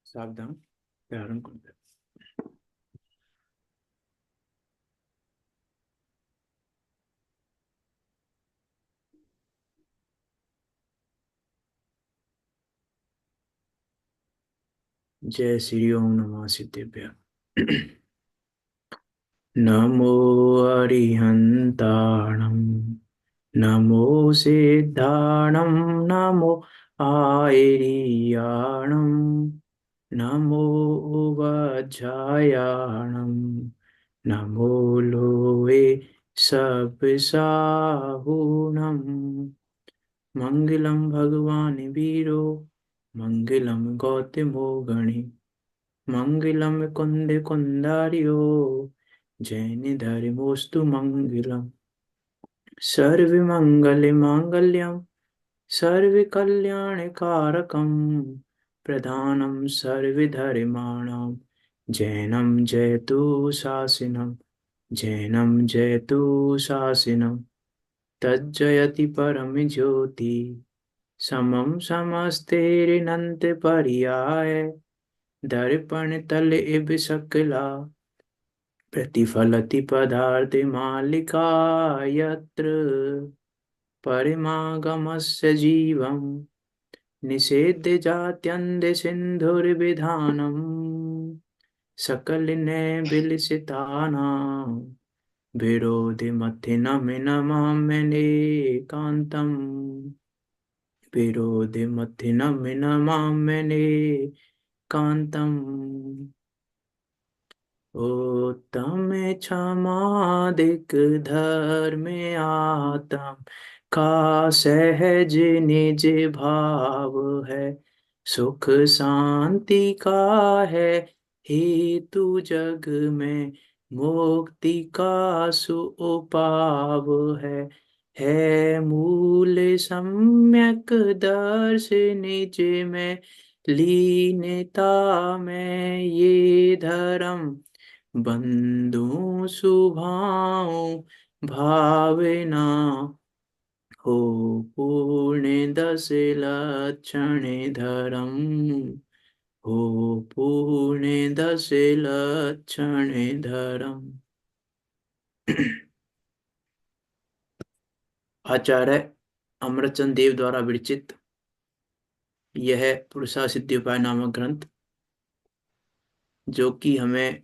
सावधान प्रारंभ कर। जय श्री ओम नमः सिद्धेभ्य। नमो अरिहंताणं नमो सिद्धाणं नमो आयर्याणं नमो वज्रायाणं नमो लोहे सप्साहुणम्। मंगलम भगवान वीरो मंगलम गौतमो गणे मंगलम कुंद कुंदारियो जैन धर्मोस्तु मंगलम। सर्व मंगल मांगल्यम सर्व कल्याण कारकम प्रधानम सर्व धर्माणाम जैनम जयतु शासनम जैनम जयतु शासनम तज्जयति परम ज्योति समम समस्तेरिनंत पर्याय दर्पण तल इव सकला प्रतिफलति पदार्थ मालिका यत्र परिमागमस्य जीवम निषेध्य जात्यन्त सिंधुर्विधानम सकल ने विलसितानां विरोधि मथिनमिनमाम्यने कांतम विरोधि मथिनमिनमाम्यने कांतम। उत्तम क्षमादिक धर्म आत्म का सहज निज भाव है सुख शांति का है हेतु जग में मुक्ति का सुउपाव है मूल सम्यक दर्श निज में लीनता में ये धर्म बंधु सुभाव भावना हो पूर्ण दस लक्षण धर्म हो पूर्ण दस लक्षण धर्म। आचार्य अमरचंद देव द्वारा विरचित यह पुरुषा सिद्धि उपाय नामक ग्रंथ, जो कि हमें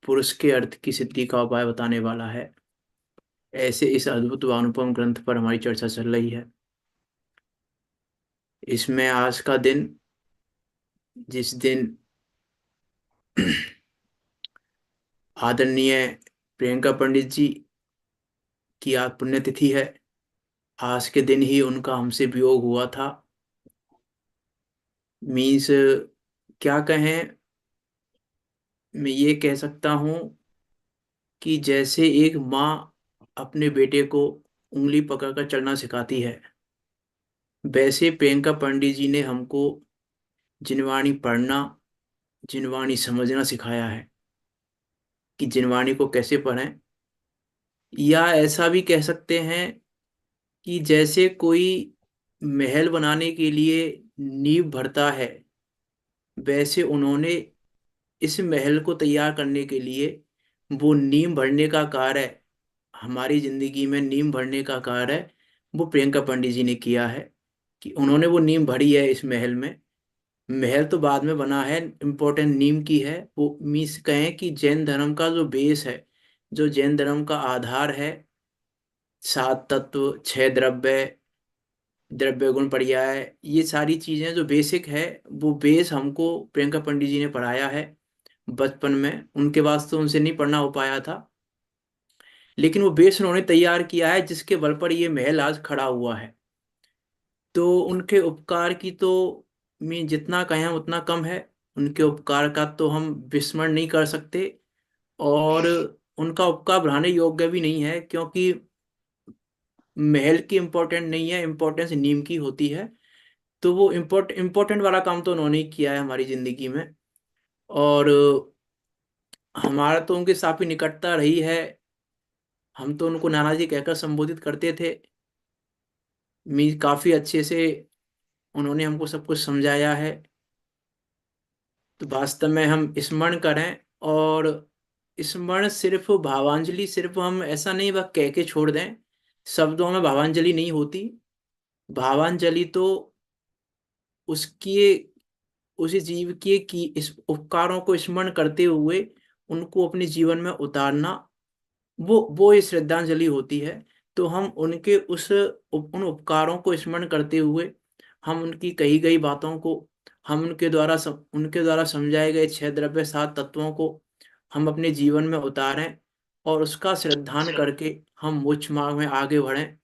पुरुष के अर्थ की सिद्धि का उपाय बताने वाला है, ऐसे इस अद्भुत व अनुपम ग्रंथ पर हमारी चर्चा चल रही है। इसमें आज का दिन, जिस दिन आदरणीय प्रियंका पंडित जी की आज पुण्यतिथि है, आज के दिन ही उनका हमसे वियोग हुआ था। मीन्स क्या कहें, मैं ये कह सकता हूँ कि जैसे एक माँ अपने बेटे को उंगली पकड़कर चलना सिखाती है, वैसे प्रियंका पंडित जी ने हमको जिनवाणी पढ़ना, जिनवाणी समझना सिखाया है कि जिनवाणी को कैसे पढ़ें। या ऐसा भी कह सकते हैं कि जैसे कोई महल बनाने के लिए नींव भरता है, वैसे उन्होंने इस महल को तैयार करने के लिए वो नींव भरने का कार्य, हमारी जिंदगी में नींव भरने का कार्य वो प्रियंका पंडित जी ने किया है। कि उन्होंने वो नींव भरी है इस महल में। महल तो बाद में बना है, इम्पोर्टेंट नींव की है वो। मीन्स कहें कि जैन धर्म का जो बेस है, जो जैन धर्म का आधार है, सात तत्व, छह द्रव्य, द्रव्य गुण पर्याय, ये सारी चीजें जो बेसिक है, वो बेस हमको प्रियंका पंडित जी ने पढ़ाया है बचपन में। उनके वास्ते तो उनसे नहीं पढ़ना हो पाया था, लेकिन वो बेस उन्होंने तैयार किया है, जिसके बल पर ये महल आज खड़ा हुआ है। तो उनके उपकार की तो मैं जितना कहें उतना कम है। उनके उपकार का तो हम विस्मरण नहीं कर सकते, और उनका उपकार बढ़ाने योग्य भी नहीं है, क्योंकि महल की इम्पोर्टेंट नहीं है, इम्पोर्टेंस नीम की होती है। तो वो इम्पोर्टेंट वाला काम तो उन्होंने ही किया है हमारी जिंदगी में। और हमारा तो उनके साथ ही निकटता रही है। हम तो उनको नाना जी कहकर संबोधित करते थे। मीन्स काफी अच्छे से उन्होंने हमको सब कुछ समझाया है। तो वास्तव में हम स्मरण करें, और स्मरण सिर्फ भावांजलि, सिर्फ हम ऐसा नहीं वह कह के छोड़ दें, शब्दों में भावांजलि नहीं होती। भावांजलि तो उसकी, उसी जीव के की इस उपकारों को स्मरण करते हुए उनको अपने जीवन में उतारना, वो ये श्रद्धांजलि होती है। तो हम उनके उन उपकारों को स्मरण करते हुए, हम उनकी कही गई बातों को, हम उनके द्वारा समझाए गए छह द्रव्य सात तत्वों को हम अपने जीवन में उतारें, और उसका श्रद्धान करके हम मोक्ष मार्ग में आगे बढ़ें।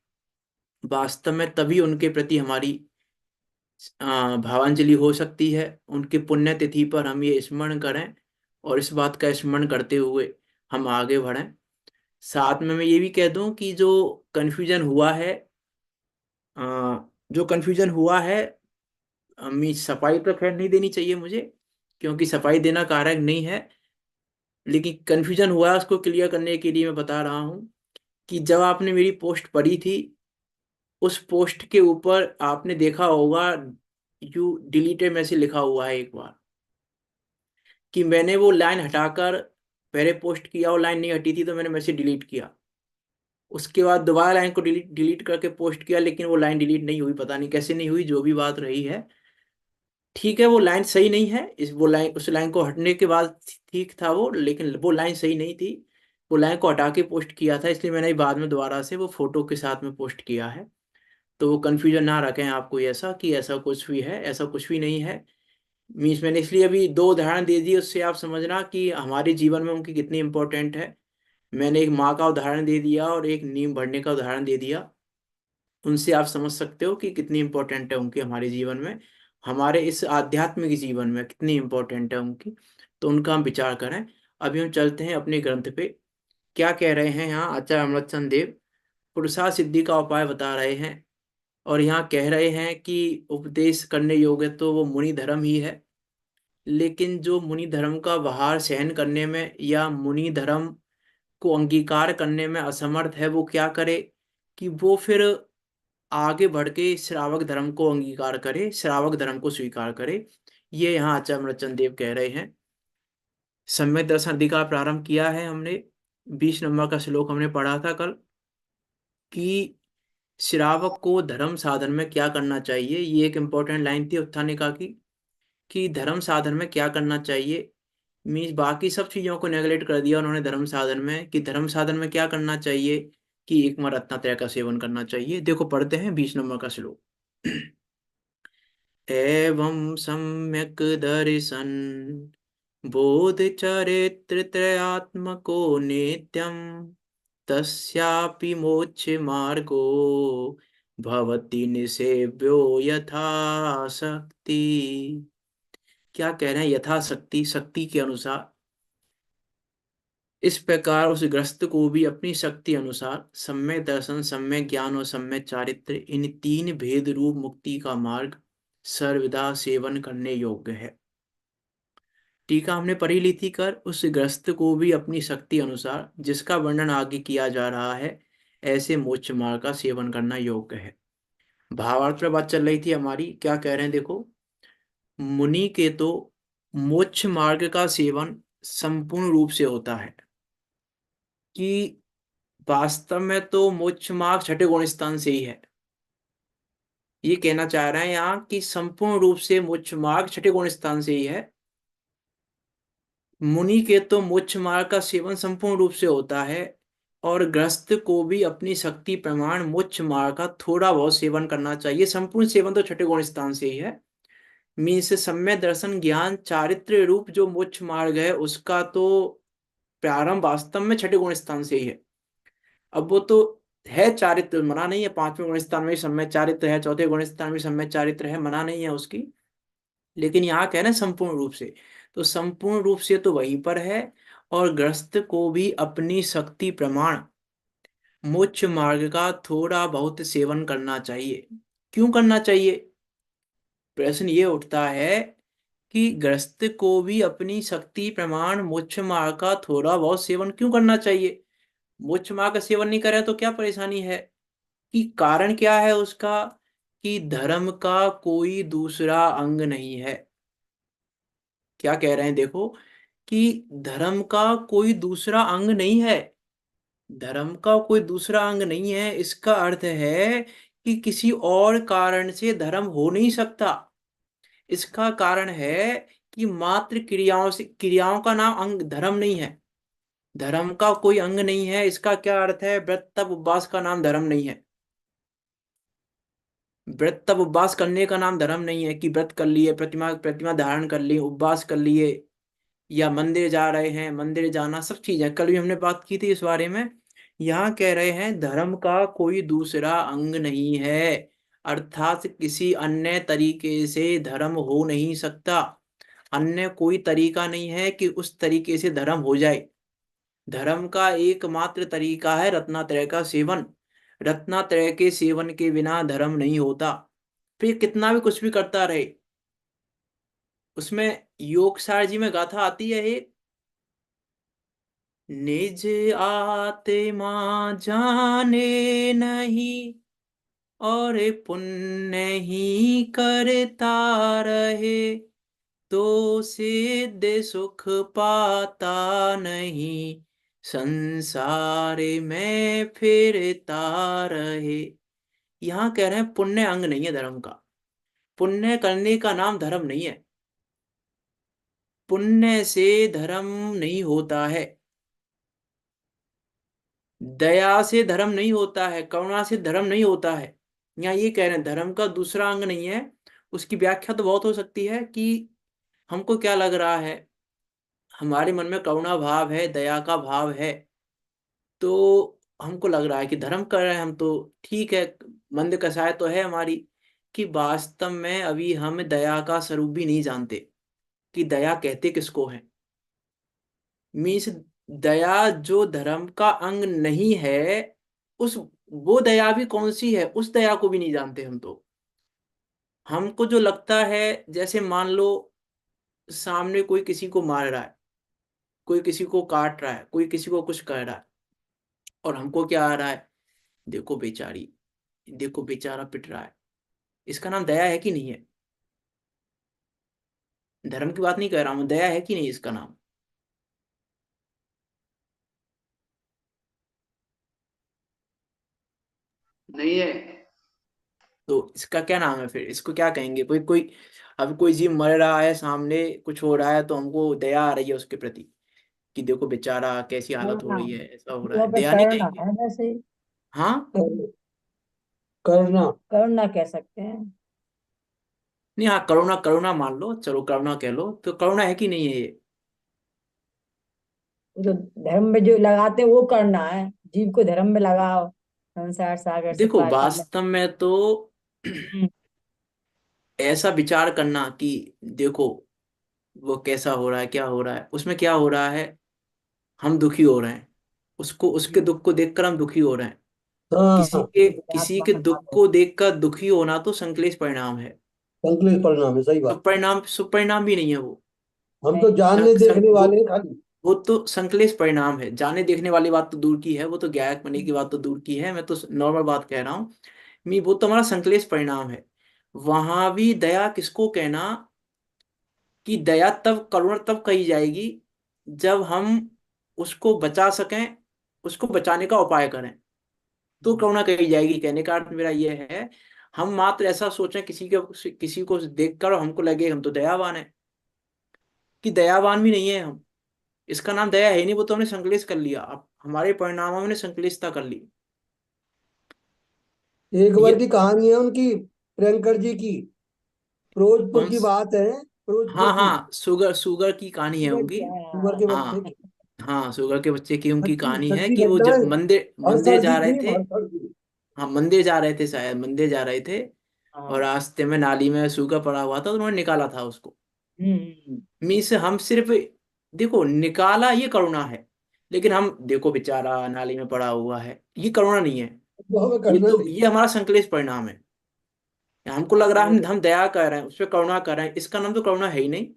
वास्तव में तभी उनके प्रति हमारी भावांजलि हो सकती है। उनकी पुण्यतिथि पर हम ये स्मरण करें, और इस बात का स्मरण करते हुए हम आगे बढ़ें। साथ में मैं ये भी कह दूं कि जो कन्फ्यूजन हुआ है, अ, जो कन्फ्यूजन हुआ है, मैं सफाई तो खैर नहीं देनी चाहिए मुझे, क्योंकि सफाई देना कारक नहीं है। लेकिन कन्फ्यूजन हुआ है, उसको क्लियर करने के लिए मैं बता रहा हूँ कि जब आपने मेरी पोस्ट पढ़ी थी, उस पोस्ट के ऊपर आपने देखा होगा यू डिलीटेड मैसेज लिखा हुआ है एक बार, कि मैंने वो लाइन हटाकर पहले पोस्ट किया, वो लाइन नहीं हटी थी तो मैंने मैसेज डिलीट किया। उसके बाद दोबारा लाइन को डिलीट डिलीट करके पोस्ट किया, लेकिन वो लाइन डिलीट नहीं हुई, पता नहीं कैसे नहीं हुई, जो भी बात रही है। ठीक है, वो लाइन सही नहीं है, इस वो लाइन, उस लाइन को हटने के बाद ठीक था वो, लेकिन वो लाइन सही नहीं थी। वो लाइन को हटा के पोस्ट किया था, इसलिए मैंने बाद में दोबारा से वो फोटो के साथ में पोस्ट किया है। तो वो कन्फ्यूजन ना रखें आपको ऐसा कि ऐसा कुछ भी है, ऐसा कुछ भी नहीं है। मीन्स मैंने इसलिए अभी दो उदाहरण दे दिए, उससे आप समझना कि हमारे जीवन में उनकी कितनी इंपॉर्टेंट है। मैंने एक माँ का उदाहरण दे दिया और एक नींव भरने का उदाहरण दे दिया। उनसे आप समझ सकते हो कि कितनी इंपॉर्टेंट है उनकी हमारे जीवन में, हमारे इस आध्यात्मिक जीवन में कितनी इंपॉर्टेंट है उनकी। तो उनका हम विचार करें। अभी हम चलते हैं अपने ग्रंथ पे। क्या कह रहे हैं यहाँ आचार्य अमृतचंद देव? पुरुषार्थ सिद्धि का उपाय बता रहे हैं, और यहाँ कह रहे हैं कि उपदेश करने योग्य तो वो मुनि धर्म ही है। लेकिन जो मुनि धर्म का भार सहन करने में, या मुनि धर्म को अंगीकार करने में असमर्थ है, वो क्या करे? कि वो फिर आगे बढ़ के श्रावक धर्म को अंगीकार करे, श्रावक धर्म को स्वीकार करे। ये यहाँ आचार्य अमरचंद देव कह रहे हैं। सम्यक दर्शन अधिकार प्रारंभ किया है हमने। 20 नंबर का श्लोक हमने पढ़ा था कल, कि श्रावक को धर्म साधन में क्या करना चाहिए। ये एक इंपॉर्टेंट लाइन थी उत्थानिका की, कि धर्म साधन में क्या करना चाहिए। मीन्स बाकी सब चीजों को नेगलेक्ट कर दिया उन्होंने धर्म साधन में, कि धर्म साधन में क्या करना चाहिए, कि एक रत्नत्रय का सेवन करना चाहिए। देखो पढ़ते हैं 20 नंबर का श्लोक। एवं सम्यक दर्शन बोध चरित्र त्रयात्मको नित्यम, तस्यापि मोक्ष मार्गो भवति निसेव्यो यथाशक्ति। क्या कह रहे हैं? यथाशक्ति, शक्ति के अनुसार। इस प्रकार उस ग्रस्त को भी अपनी शक्ति अनुसार सम्यक दर्शन, सम्यक ज्ञान और सम्यक चारित्र, इन तीन भेद रूप मुक्ति का मार्ग सर्वदा सेवन करने योग्य है। टीका हमने पढ़ी ली थी कर, उस ग्रस्त को भी अपनी शक्ति अनुसार, जिसका वर्णन आगे किया जा रहा है, ऐसे मोक्ष मार्ग का सेवन करना योग्य है। भावार्थ पर बात चल रही थी हमारी। क्या कह रहे हैं देखो, मुनि के तो मोक्ष मार्ग का सेवन संपूर्ण रूप से होता है, कि वास्तव में तो मोक्ष मार्ग छठे गुण स्थान से ही है। ये कहना चाह रहे हैं यहाँ कि संपूर्ण रूप से मोक्ष मार्ग छठे गुण स्थान से ही है। मुनि के तो मोक्ष मार्ग का सेवन संपूर्ण रूप से होता है, और ग्रस्त को भी अपनी शक्ति प्रमाण मोक्ष मार्ग का थोड़ा बहुत सेवन करना चाहिए। संपूर्ण सेवन तो छठे गुण स्थान से ही है। मीन्स सम्यक दर्शन ज्ञान चारित्र रूप जो मोक्ष मार्ग है, उसका तो प्रारंभ वास्तव में छठे गुण स्थान से ही है। अब वो तो है, चारित्र मना नहीं है, पांचवें गुण स्थान में भी सम्यक चारित्र है, चौथे गुण स्थान में सम्यक चारित्र है, मना नहीं है उसकी। लेकिन यहाँ कह रहे हैं संपूर्ण रूप से, तो संपूर्ण रूप से तो वहीं पर है। और ग्रस्त को भी अपनी शक्ति प्रमाण मोक्ष मार्ग का थोड़ा बहुत सेवन करना चाहिए। क्यों करना चाहिए? प्रश्न ये उठता है कि ग्रस्त को भी अपनी शक्ति प्रमाण मोक्ष मार्ग का थोड़ा बहुत सेवन क्यों करना चाहिए? मोक्ष मार्ग का सेवन नहीं करें तो क्या परेशानी है? कि कारण क्या है उसका, कि धर्म का कोई दूसरा अंग नहीं है। क्या कह रहे हैं देखो, कि धर्म का कोई दूसरा अंग नहीं है। धर्म का कोई दूसरा अंग नहीं है, इसका अर्थ है कि किसी और कारण से धर्म हो नहीं सकता। इसका कारण है कि मात्र क्रियाओं से, क्रियाओं का नाम अंग धर्म नहीं है। धर्म का कोई अंग नहीं है, इसका क्या अर्थ है, व्रत तप उपवास का नाम धर्म नहीं है। व्रत तप उपवास करने का नाम धर्म नहीं है, कि व्रत कर लिए, प्रतिमा प्रतिमा धारण कर ली, उपवास कर लिए, या मंदिर जा रहे हैं, मंदिर जाना सब चीजें कल भी हमने बात की थी इस बारे में। यहाँ कह रहे हैं धर्म का कोई दूसरा अंग नहीं है, अर्थात किसी अन्य तरीके से धर्म हो नहीं सकता। अन्य कोई तरीका नहीं है कि उस तरीके से धर्म हो जाए। धर्म का एकमात्र तरीका है रत्नात्रय का सेवन। रत्नात्रय के सेवन के बिना धर्म नहीं होता। फिर कितना भी कुछ भी करता रहे। उसमें योगसार जी में गाथा आती है एक, निज आत्मा जाने नहीं, और पुण्य ही करता रहे, तो सिद्ध सुख पाता नहीं, संसार में फिरता रहे। यहाँ कह रहे हैं पुण्य अंग नहीं है धर्म का। पुण्य करने का नाम धर्म नहीं है। पुण्य से धर्म नहीं होता है। दया से धर्म नहीं होता है, करुणा से धर्म नहीं होता है। यहाँ ये कह रहे हैं धर्म का दूसरा अंग नहीं है। उसकी व्याख्या तो बहुत हो सकती है कि हमको क्या लग रहा है, हमारे मन में करुणा भाव है, दया का भाव है, तो हमको लग रहा है कि धर्म कर रहे हैं हम, तो ठीक है, मंद कसाय तो है हमारी। कि वास्तव में अभी हम दया का स्वरूप भी नहीं जानते, कि दया कहते किसको है। मीन्स दया जो धर्म का अंग नहीं है, उस वो दया भी कौन सी है, उस दया को भी नहीं जानते हम तो। हमको जो लगता है, जैसे मान लो सामने कोई किसी को मार रहा है, कोई किसी को काट रहा है, कोई किसी को कुछ कर रहा है, और हमको क्या आ रहा है, देखो बेचारी, देखो बेचारा पिट रहा है। इसका नाम दया है कि नहीं है। धर्म की बात नहीं कर रहा हूं, दया है कि नहीं इसका नाम। नहीं है। तो इसका क्या नाम है फिर, इसको क्या कहेंगे, कोई कोई अब कोई जीव मर रहा है सामने, कुछ हो रहा है, तो हमको दया आ रही है उसके प्रति, कि देखो बेचारा कैसी हालत हो करना, रही है, ऐसा हो रहा वहाँ है, पे दया नहीं करना कहेंगे। है वैसे ही। हाँ। करना करना कह सकते हैं। नहीं, हाँ, करुणा, करुणा मान लो, चलो करुणा कह लो, तो करुणा है कि नहीं है ये। वो तो धर्म में जो लगाते हैं वो करना है। जीव को धर्म में लगाओ, संसार सागर से देखो पार कर ले। वास्तव में तो हम्म। ऐसा विचार करना कि देखो वो कैसा हो रहा है, क्या हो रहा है, उसमें क्या हो रहा है, हम दुखी हो रहे हैं, उसको, उसके दुख को देखकर हम दुखी हो रहे हैं। किसी हाँ, के, अपने किसी आत्मा के में दुख बात है। को देखकर दुखी होना तो संकलेश परिणाम है। संकलित परिणाम है, सही बात। शुभ परिणाम, शुभ परिणाम भी नहीं है वो। हम तो जानने देखने वो वाले हैं खाली। वो तो संकलेश परिणाम है। जाने देखने वाली बात तो दूर की है, वो तो ज्ञायक होने की बात तो दूर की है, मैं तो नॉर्मल बात कह रहा हूँ। मी वो तो हमारा संकलेश परिणाम है। वहां भी दया किसको कहना, कि दया तब, करुणा तब कही जाएगी जब हम उसको बचा सकें, उसको बचाने का उपाय करें, तो करुणा कही जाएगी। कहने का अर्थ मेरा ये है, हम मात्र ऐसा सोचें किसी को देखकर और हमको लगे हम तो दयावान है, कि दयावान भी नहीं है हम। इसका नाम दया है ही नहीं, वो तो हमने संकलेश कर लिया, अब हमारे परिणामों ने संकलिष्टता कर ली। एक बार ये की कहानी है उनकी, प्रियंकर जी की। फिरोजपुर कौन की बात है, हाँ फिरोजपुर की। हाँ, शुगर, शुगर की कहानी है शुगर उनकी। की, शुगर के बच्चे हाँ की। हाँ, शुगर के बच्चे की उनकी सच्ची कहानी है, सच्ची कि वो घटना जब है। मंदिर मंदिर भरसड़ दी जा रहे थी, थे। भरसड़ दी। हाँ, मंदिर जा रहे थे, शायद मंदिर जा रहे थे, और हाँ। रास्ते में नाली में सूगा पड़ा हुआ था, तो उन्होंने निकाला था उसको। हम्म। मीन्स हम सिर्फ, देखो निकाला ये करुणा है, लेकिन हम देखो बेचारा नाली में पड़ा हुआ है, ये करुणा नहीं है। वो हमें ये करना तो, नहीं। ये हमारा संकलेश परिणाम है। हमको लग रहा है वो हम दया कर रहे हैं, उस पर करुणा कर रहे हैं, इसका नाम तो करुणा है ही नहीं,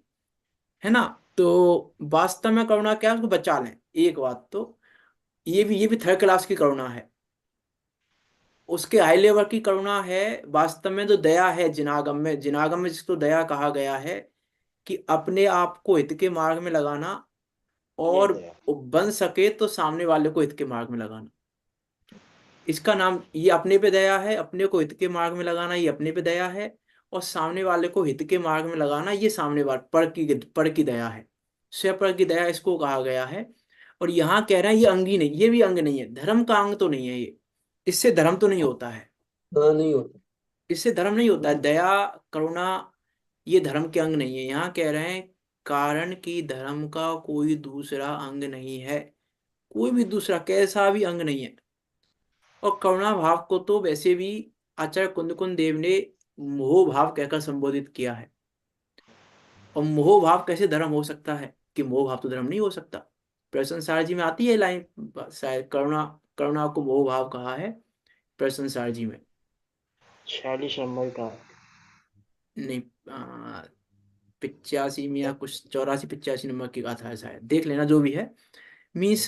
है ना। तो वास्तव में करुणा क्या है, उसको बचा लें। एक बात तो ये भी थर्ड क्लास की करुणा है। उसके हाई लेवल की करुणा है। वास्तव में जो दया है, जिनागम में जिसको दया कहा गया है, कि अपने आप को हित के मार्ग में लगाना, ये और दया। बन सके तो सामने वाले को हित के मार्ग में लगाना। इसका नाम, ये अपने पे दया है, अपने को हित के मार्ग में लगाना ये अपने पे दया है, और सामने वाले को हित के मार्ग में लगाना ये सामने वाले पर की दया है। स्वपर की दया इसको कहा गया है। और यहाँ कह रहे हैं ये अंग ही नहीं, ये भी अंग नहीं है, धर्म का अंग तो नहीं है ये। इससे धर्म तो नहीं होता है, हाँ, नहीं होता। इससे धर्म नहीं होता है। दया, करुणा, ये धर्म के अंग नहीं है। यहाँ कह रहे हैं कारण की धर्म का कोई दूसरा अंग नहीं है, कोई भी दूसरा कैसा भी अंग नहीं है। और करुणा भाव को तो वैसे भी आचार्य कुंदकुंद देव ने मोह भाव कहकर संबोधित किया है। और मोह भाव कैसे धर्म हो सकता है, कि मोह भाव तो धर्म नहीं हो सकता। प्रश्न सार जी में आती है लाइन, शायद करुणा, करुणा को मोह भाव कहा है प्रश्न सार जी में। 46 नंबर का। नहीं, 85 में या कुछ 84 85 नंबर की गाथा है शायद, देख लेना जो भी है। मीन्स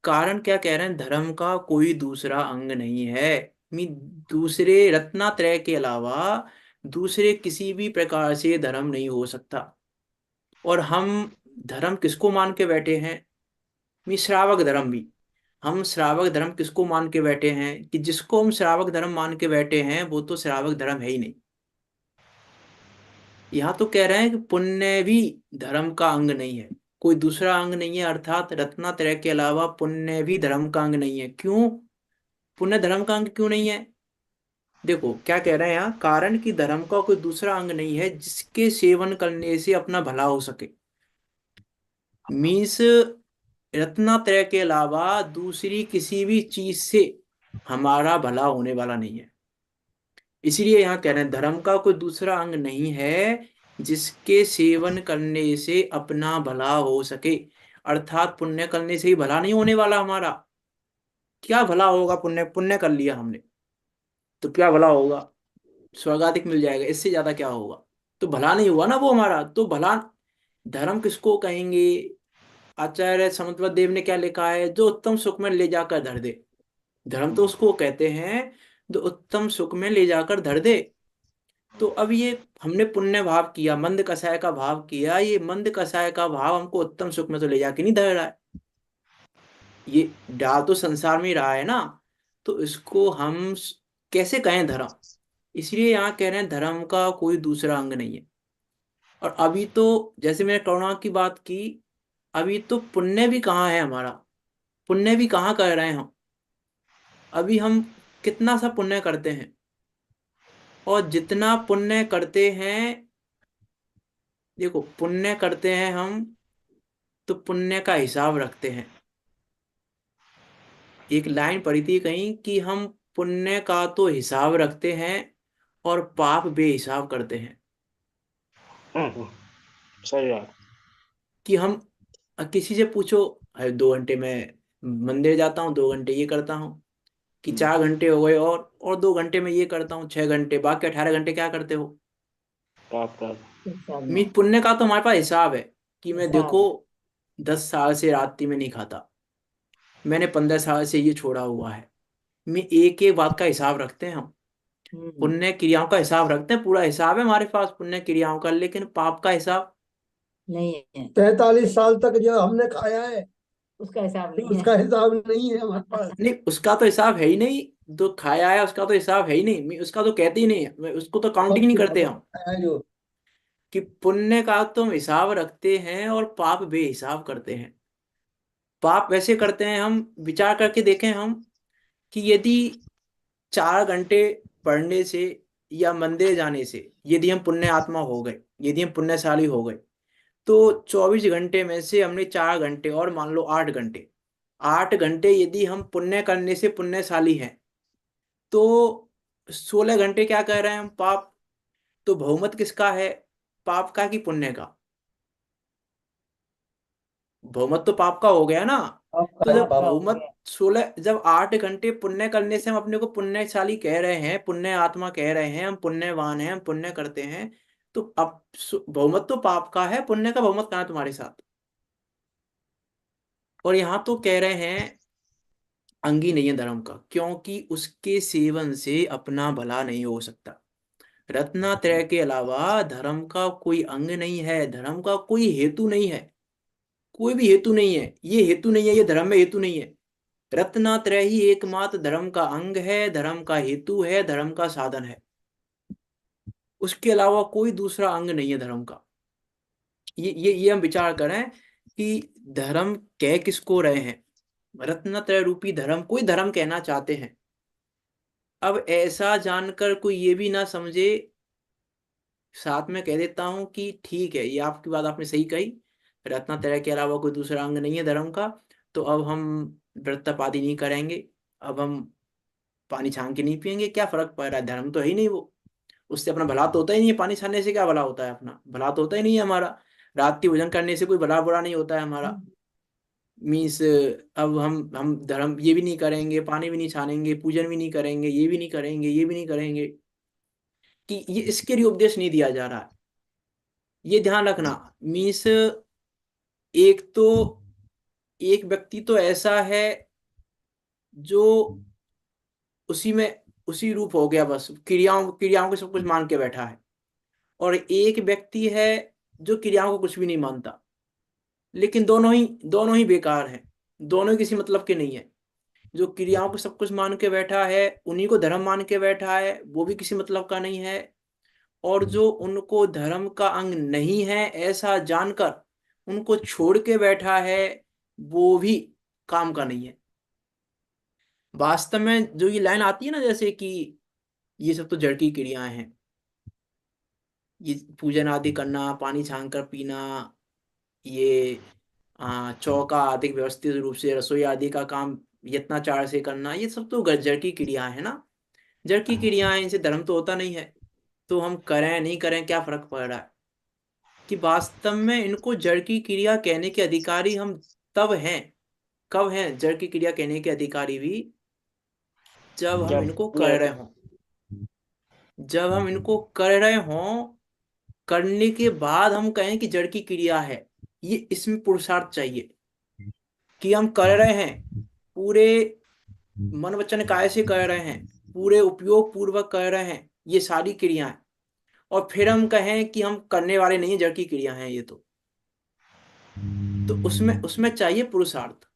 कारण क्या कह रहे हैं, धर्म का कोई दूसरा अंग नहीं है। मी दूसरे रत्नात्रय के अलावा दूसरे किसी भी प्रकार से धर्म नहीं हो सकता। और हम धर्म किसको मान के बैठे हैं, मी श्रावक धर्म भी। हम श्रावक धर्म किसको मान के बैठे हैं, कि जिसको हम श्रावक धर्म मान के बैठे हैं वो तो श्रावक धर्म है ही नहीं। यहाँ तो कह रहे हैं कि पुण्य भी धर्म का अंग नहीं है, कोई दूसरा अंग नहीं है। अर्थात रत्नात्रय के अलावा पुण्य भी धर्म का अंग नहीं है। क्यों पुण्य धर्म का अंग क्यों नहीं है? देखो क्या कह रहे हैं यहाँ, कारण कि धर्म का कोई दूसरा अंग नहीं है जिसके सेवन करने से अपना भला हो सके। मीन्स रत्नात्रय के अलावा दूसरी किसी भी चीज से हमारा भला होने वाला नहीं है। इसलिए यहाँ कह रहे हैं धर्म का कोई दूसरा अंग नहीं है जिसके सेवन करने से अपना भला हो सके। अर्थात पुण्य करने से ही भला नहीं होने वाला हमारा। क्या भला होगा, पुण्य पुण्य कर लिया हमने तो क्या भला होगा, स्वर्गाधिक मिल जाएगा, इससे ज्यादा क्या होगा? तो भला नहीं हुआ ना वो हमारा, तो भला धर्म किसको कहेंगे? आचार्य समुद्र देव ने क्या लिखा है, जो उत्तम सुख में ले जाकर धर दे। धर्म तो उसको कहते हैं जो उत्तम सुख में ले जाकर धर दे। तो अब ये हमने पुण्य भाव किया, मंद कषाय का भाव किया, ये मंद कषाय का भाव हमको उत्तम सुख में तो ले जाके नहीं धर रहा है। ये डाल तो संसार में ही रहा है ना। तो इसको हम कैसे कहें धर्म? इसलिए यहाँ कह रहे हैं धर्म का कोई दूसरा अंग नहीं है। और अभी तो जैसे मैंने करुणा की बात की, अभी तो पुण्य भी कहाँ है हमारा, पुण्य भी कहाँ कर रहे हैं हम? अभी हम कितना सा पुण्य करते हैं, और जितना पुण्य करते हैं, देखो पुण्य करते हैं हम तो पुण्य का हिसाब रखते हैं। एक लाइन पढ़ी थी कहीं कि हम पुण्य का तो हिसाब रखते हैं और पाप बेहिसाब करते हैं। हम्म, सही बात। कि हम किसी से पूछो, अरे 2 घंटे में मंदिर जाता हूँ, 2 घंटे ये करता हूँ, कि 4 घंटे हो गए, और 2 घंटे में ये करता हूँ, 6 घंटे, बाकी 18 घंटे क्या करते हो? पाप का। हिसाब मीन नहीं। पुण्य का तो हमारे पास हिसाब है, कि मैं देखो हिसाब। 10 साल से रात्रि में नहीं खाता, मैंने 15 साल से ये छोड़ा हुआ है। मैं एक एक बात का हिसाब रखते हैं हम। हम्म। पुण्य क्रियाओं का हिसाब रखते हैं, पूरा हिसाब है हमारे पास पुण्य क्रियाओं का, लेकिन पाप का हिसाब नहीं है। 43 साल तक जो हमने खाया है, उसका हिसाब नहीं है। उसका हिसाब नहीं है हमारे पास। नहीं, उसका तो हिसाब है ही नहीं। जो खाया है उसका तो हिसाब है ही नहीं, उसका तो कहते ही नहीं है, उसको तो काउंटिंग नहीं भक्ति करते भाव हम। है जो। कि पुण्य का तो हम हिसाब रखते हैं और पाप बेहिसाब करते हैं। पाप वैसे करते हैं हम, विचार करके देखें हम, कि यदि 4 घंटे पढ़ने से या मंदिर जाने से यदि हम पुण्य आत्मा हो गए, यदि हम पुण्यशाली हो गए, तो 24 घंटे में से हमने 4 घंटे, और मान लो 8 घंटे, 8 घंटे यदि हम पुण्य करने से पुण्यशाली हैं, तो 16 घंटे क्या कह रहे हैं हम, पाप। तो बहुमत किसका है, पाप का कि पुण्य का? बहुमत तो पाप का हो गया ना। तो आपका है जब पाप का पाप। हो बहुमत गया। 16, जब 8 घंटे पुण्य करने से हम अपने को पुण्यशाली कह रहे हैं, पुण्य आत्मा कह रहे हैं, हम पुण्यवान हैं, हम पुण्य करते हैं, तो अब बहुमत तो पाप का है, पुण्य का बहुमत कहाँ है तुम्हारे साथ? और यहाँ तो कह रहे हैं अंग ही नहीं है धर्म का, क्योंकि उसके सेवन से अपना भला नहीं हो सकता। रत्नत्रय के अलावा धर्म का कोई अंग नहीं है, धर्म का कोई हेतु नहीं है, कोई भी हेतु नहीं है। ये हेतु नहीं है, ये धर्म में हेतु नहीं है। रत्नत्रय ही एकमात्र धर्म का अंग है, धर्म का हेतु है, धर्म का साधन है। उसके अलावा कोई दूसरा अंग नहीं है धर्म का। ये हम विचार करें कि धर्म कह किसको रहे हैं। रत्नत्रय रूपी धर्म, कोई धर्म कहना चाहते हैं। अब ऐसा जानकर कोई ये भी ना समझे, साथ में कह देता हूं कि ठीक है, ये आपकी बात आपने सही कही, रत्नत्रय के अलावा कोई दूसरा अंग नहीं है धर्म का, तो अब हम व्रत तप आदि नहीं करेंगे, अब हम पानी छान के नहीं पियेंगे, क्या फर्क पड़ रहा है, धर्म तो है ही नहीं वो, उससे अपना भला तो होता ही नहीं है, पानी छानने से क्या भला होता है, अपना भला तो होता ही नहीं है हमारा, रात की भोजन करने से कोई भला बुरा नहीं होता है हमारा। मीन्स अब हम धर्म ये भी नहीं करेंगे, पानी भी नहीं छानेंगे, पूजन भी नहीं करेंगे, ये भी नहीं करेंगे, ये भी नहीं करेंगे, कि ये इसके लिए उपदेश नहीं दिया जा रहा है। ये ध्यान रखना। मीन्स एक तो एक व्यक्ति तो ऐसा है जो उसी में उसी रूप हो गया, बस क्रियाओं क्रियाओं को सब कुछ मान के बैठा है, और एक व्यक्ति है जो क्रियाओं को कुछ भी नहीं मानता। लेकिन दोनों ही बेकार हैं, दोनों ही किसी मतलब के नहीं है। जो क्रियाओं को सब कुछ मान के बैठा है, उन्हीं को धर्म मान के बैठा है, वो भी किसी मतलब का नहीं है। और जो उनको धर्म का अंग नहीं है ऐसा जानकर उनको छोड़ के बैठा है, वो भी काम का नहीं है। वास्तव में जो ये लाइन आती है ना, जैसे कि ये सब तो जड़ की क्रियाएं हैं, ये पूजन आदि करना, पानी छान कर पीना, ये चौका आदि व्यवस्थित रूप से रसोई आदि का काम यत्नाचार से करना, ये सब तो जड़ की क्रियाएं हैं ना। जड़ की क्रियाएं, इनसे धर्म तो होता नहीं है। तो हम करें नहीं करें क्या फर्क पड़ रहा है, कि वास्तव में इनको जड़ की क्रिया कहने के अधिकारी हम तब हैं। कब हैं जड़ की क्रिया कहने के अधिकारी भी? जब हम जब इनको ये कर रहे हों, जब हम इनको कर रहे हों, करने के बाद हम कहें कि जड़ की क्रिया है। ये इसमें पुरुषार्थ चाहिए, कि हम कर रहे हैं, पूरे मन वचन काय से कर रहे हैं, पूरे उपयोग पूर्वक कर रहे हैं ये सारी क्रियाएं, और फिर हम कहें कि हम करने वाले नहीं हैं, जड़ की क्रिया हैं ये तो उसमें उसमें चाहिए पुरुषार्थ।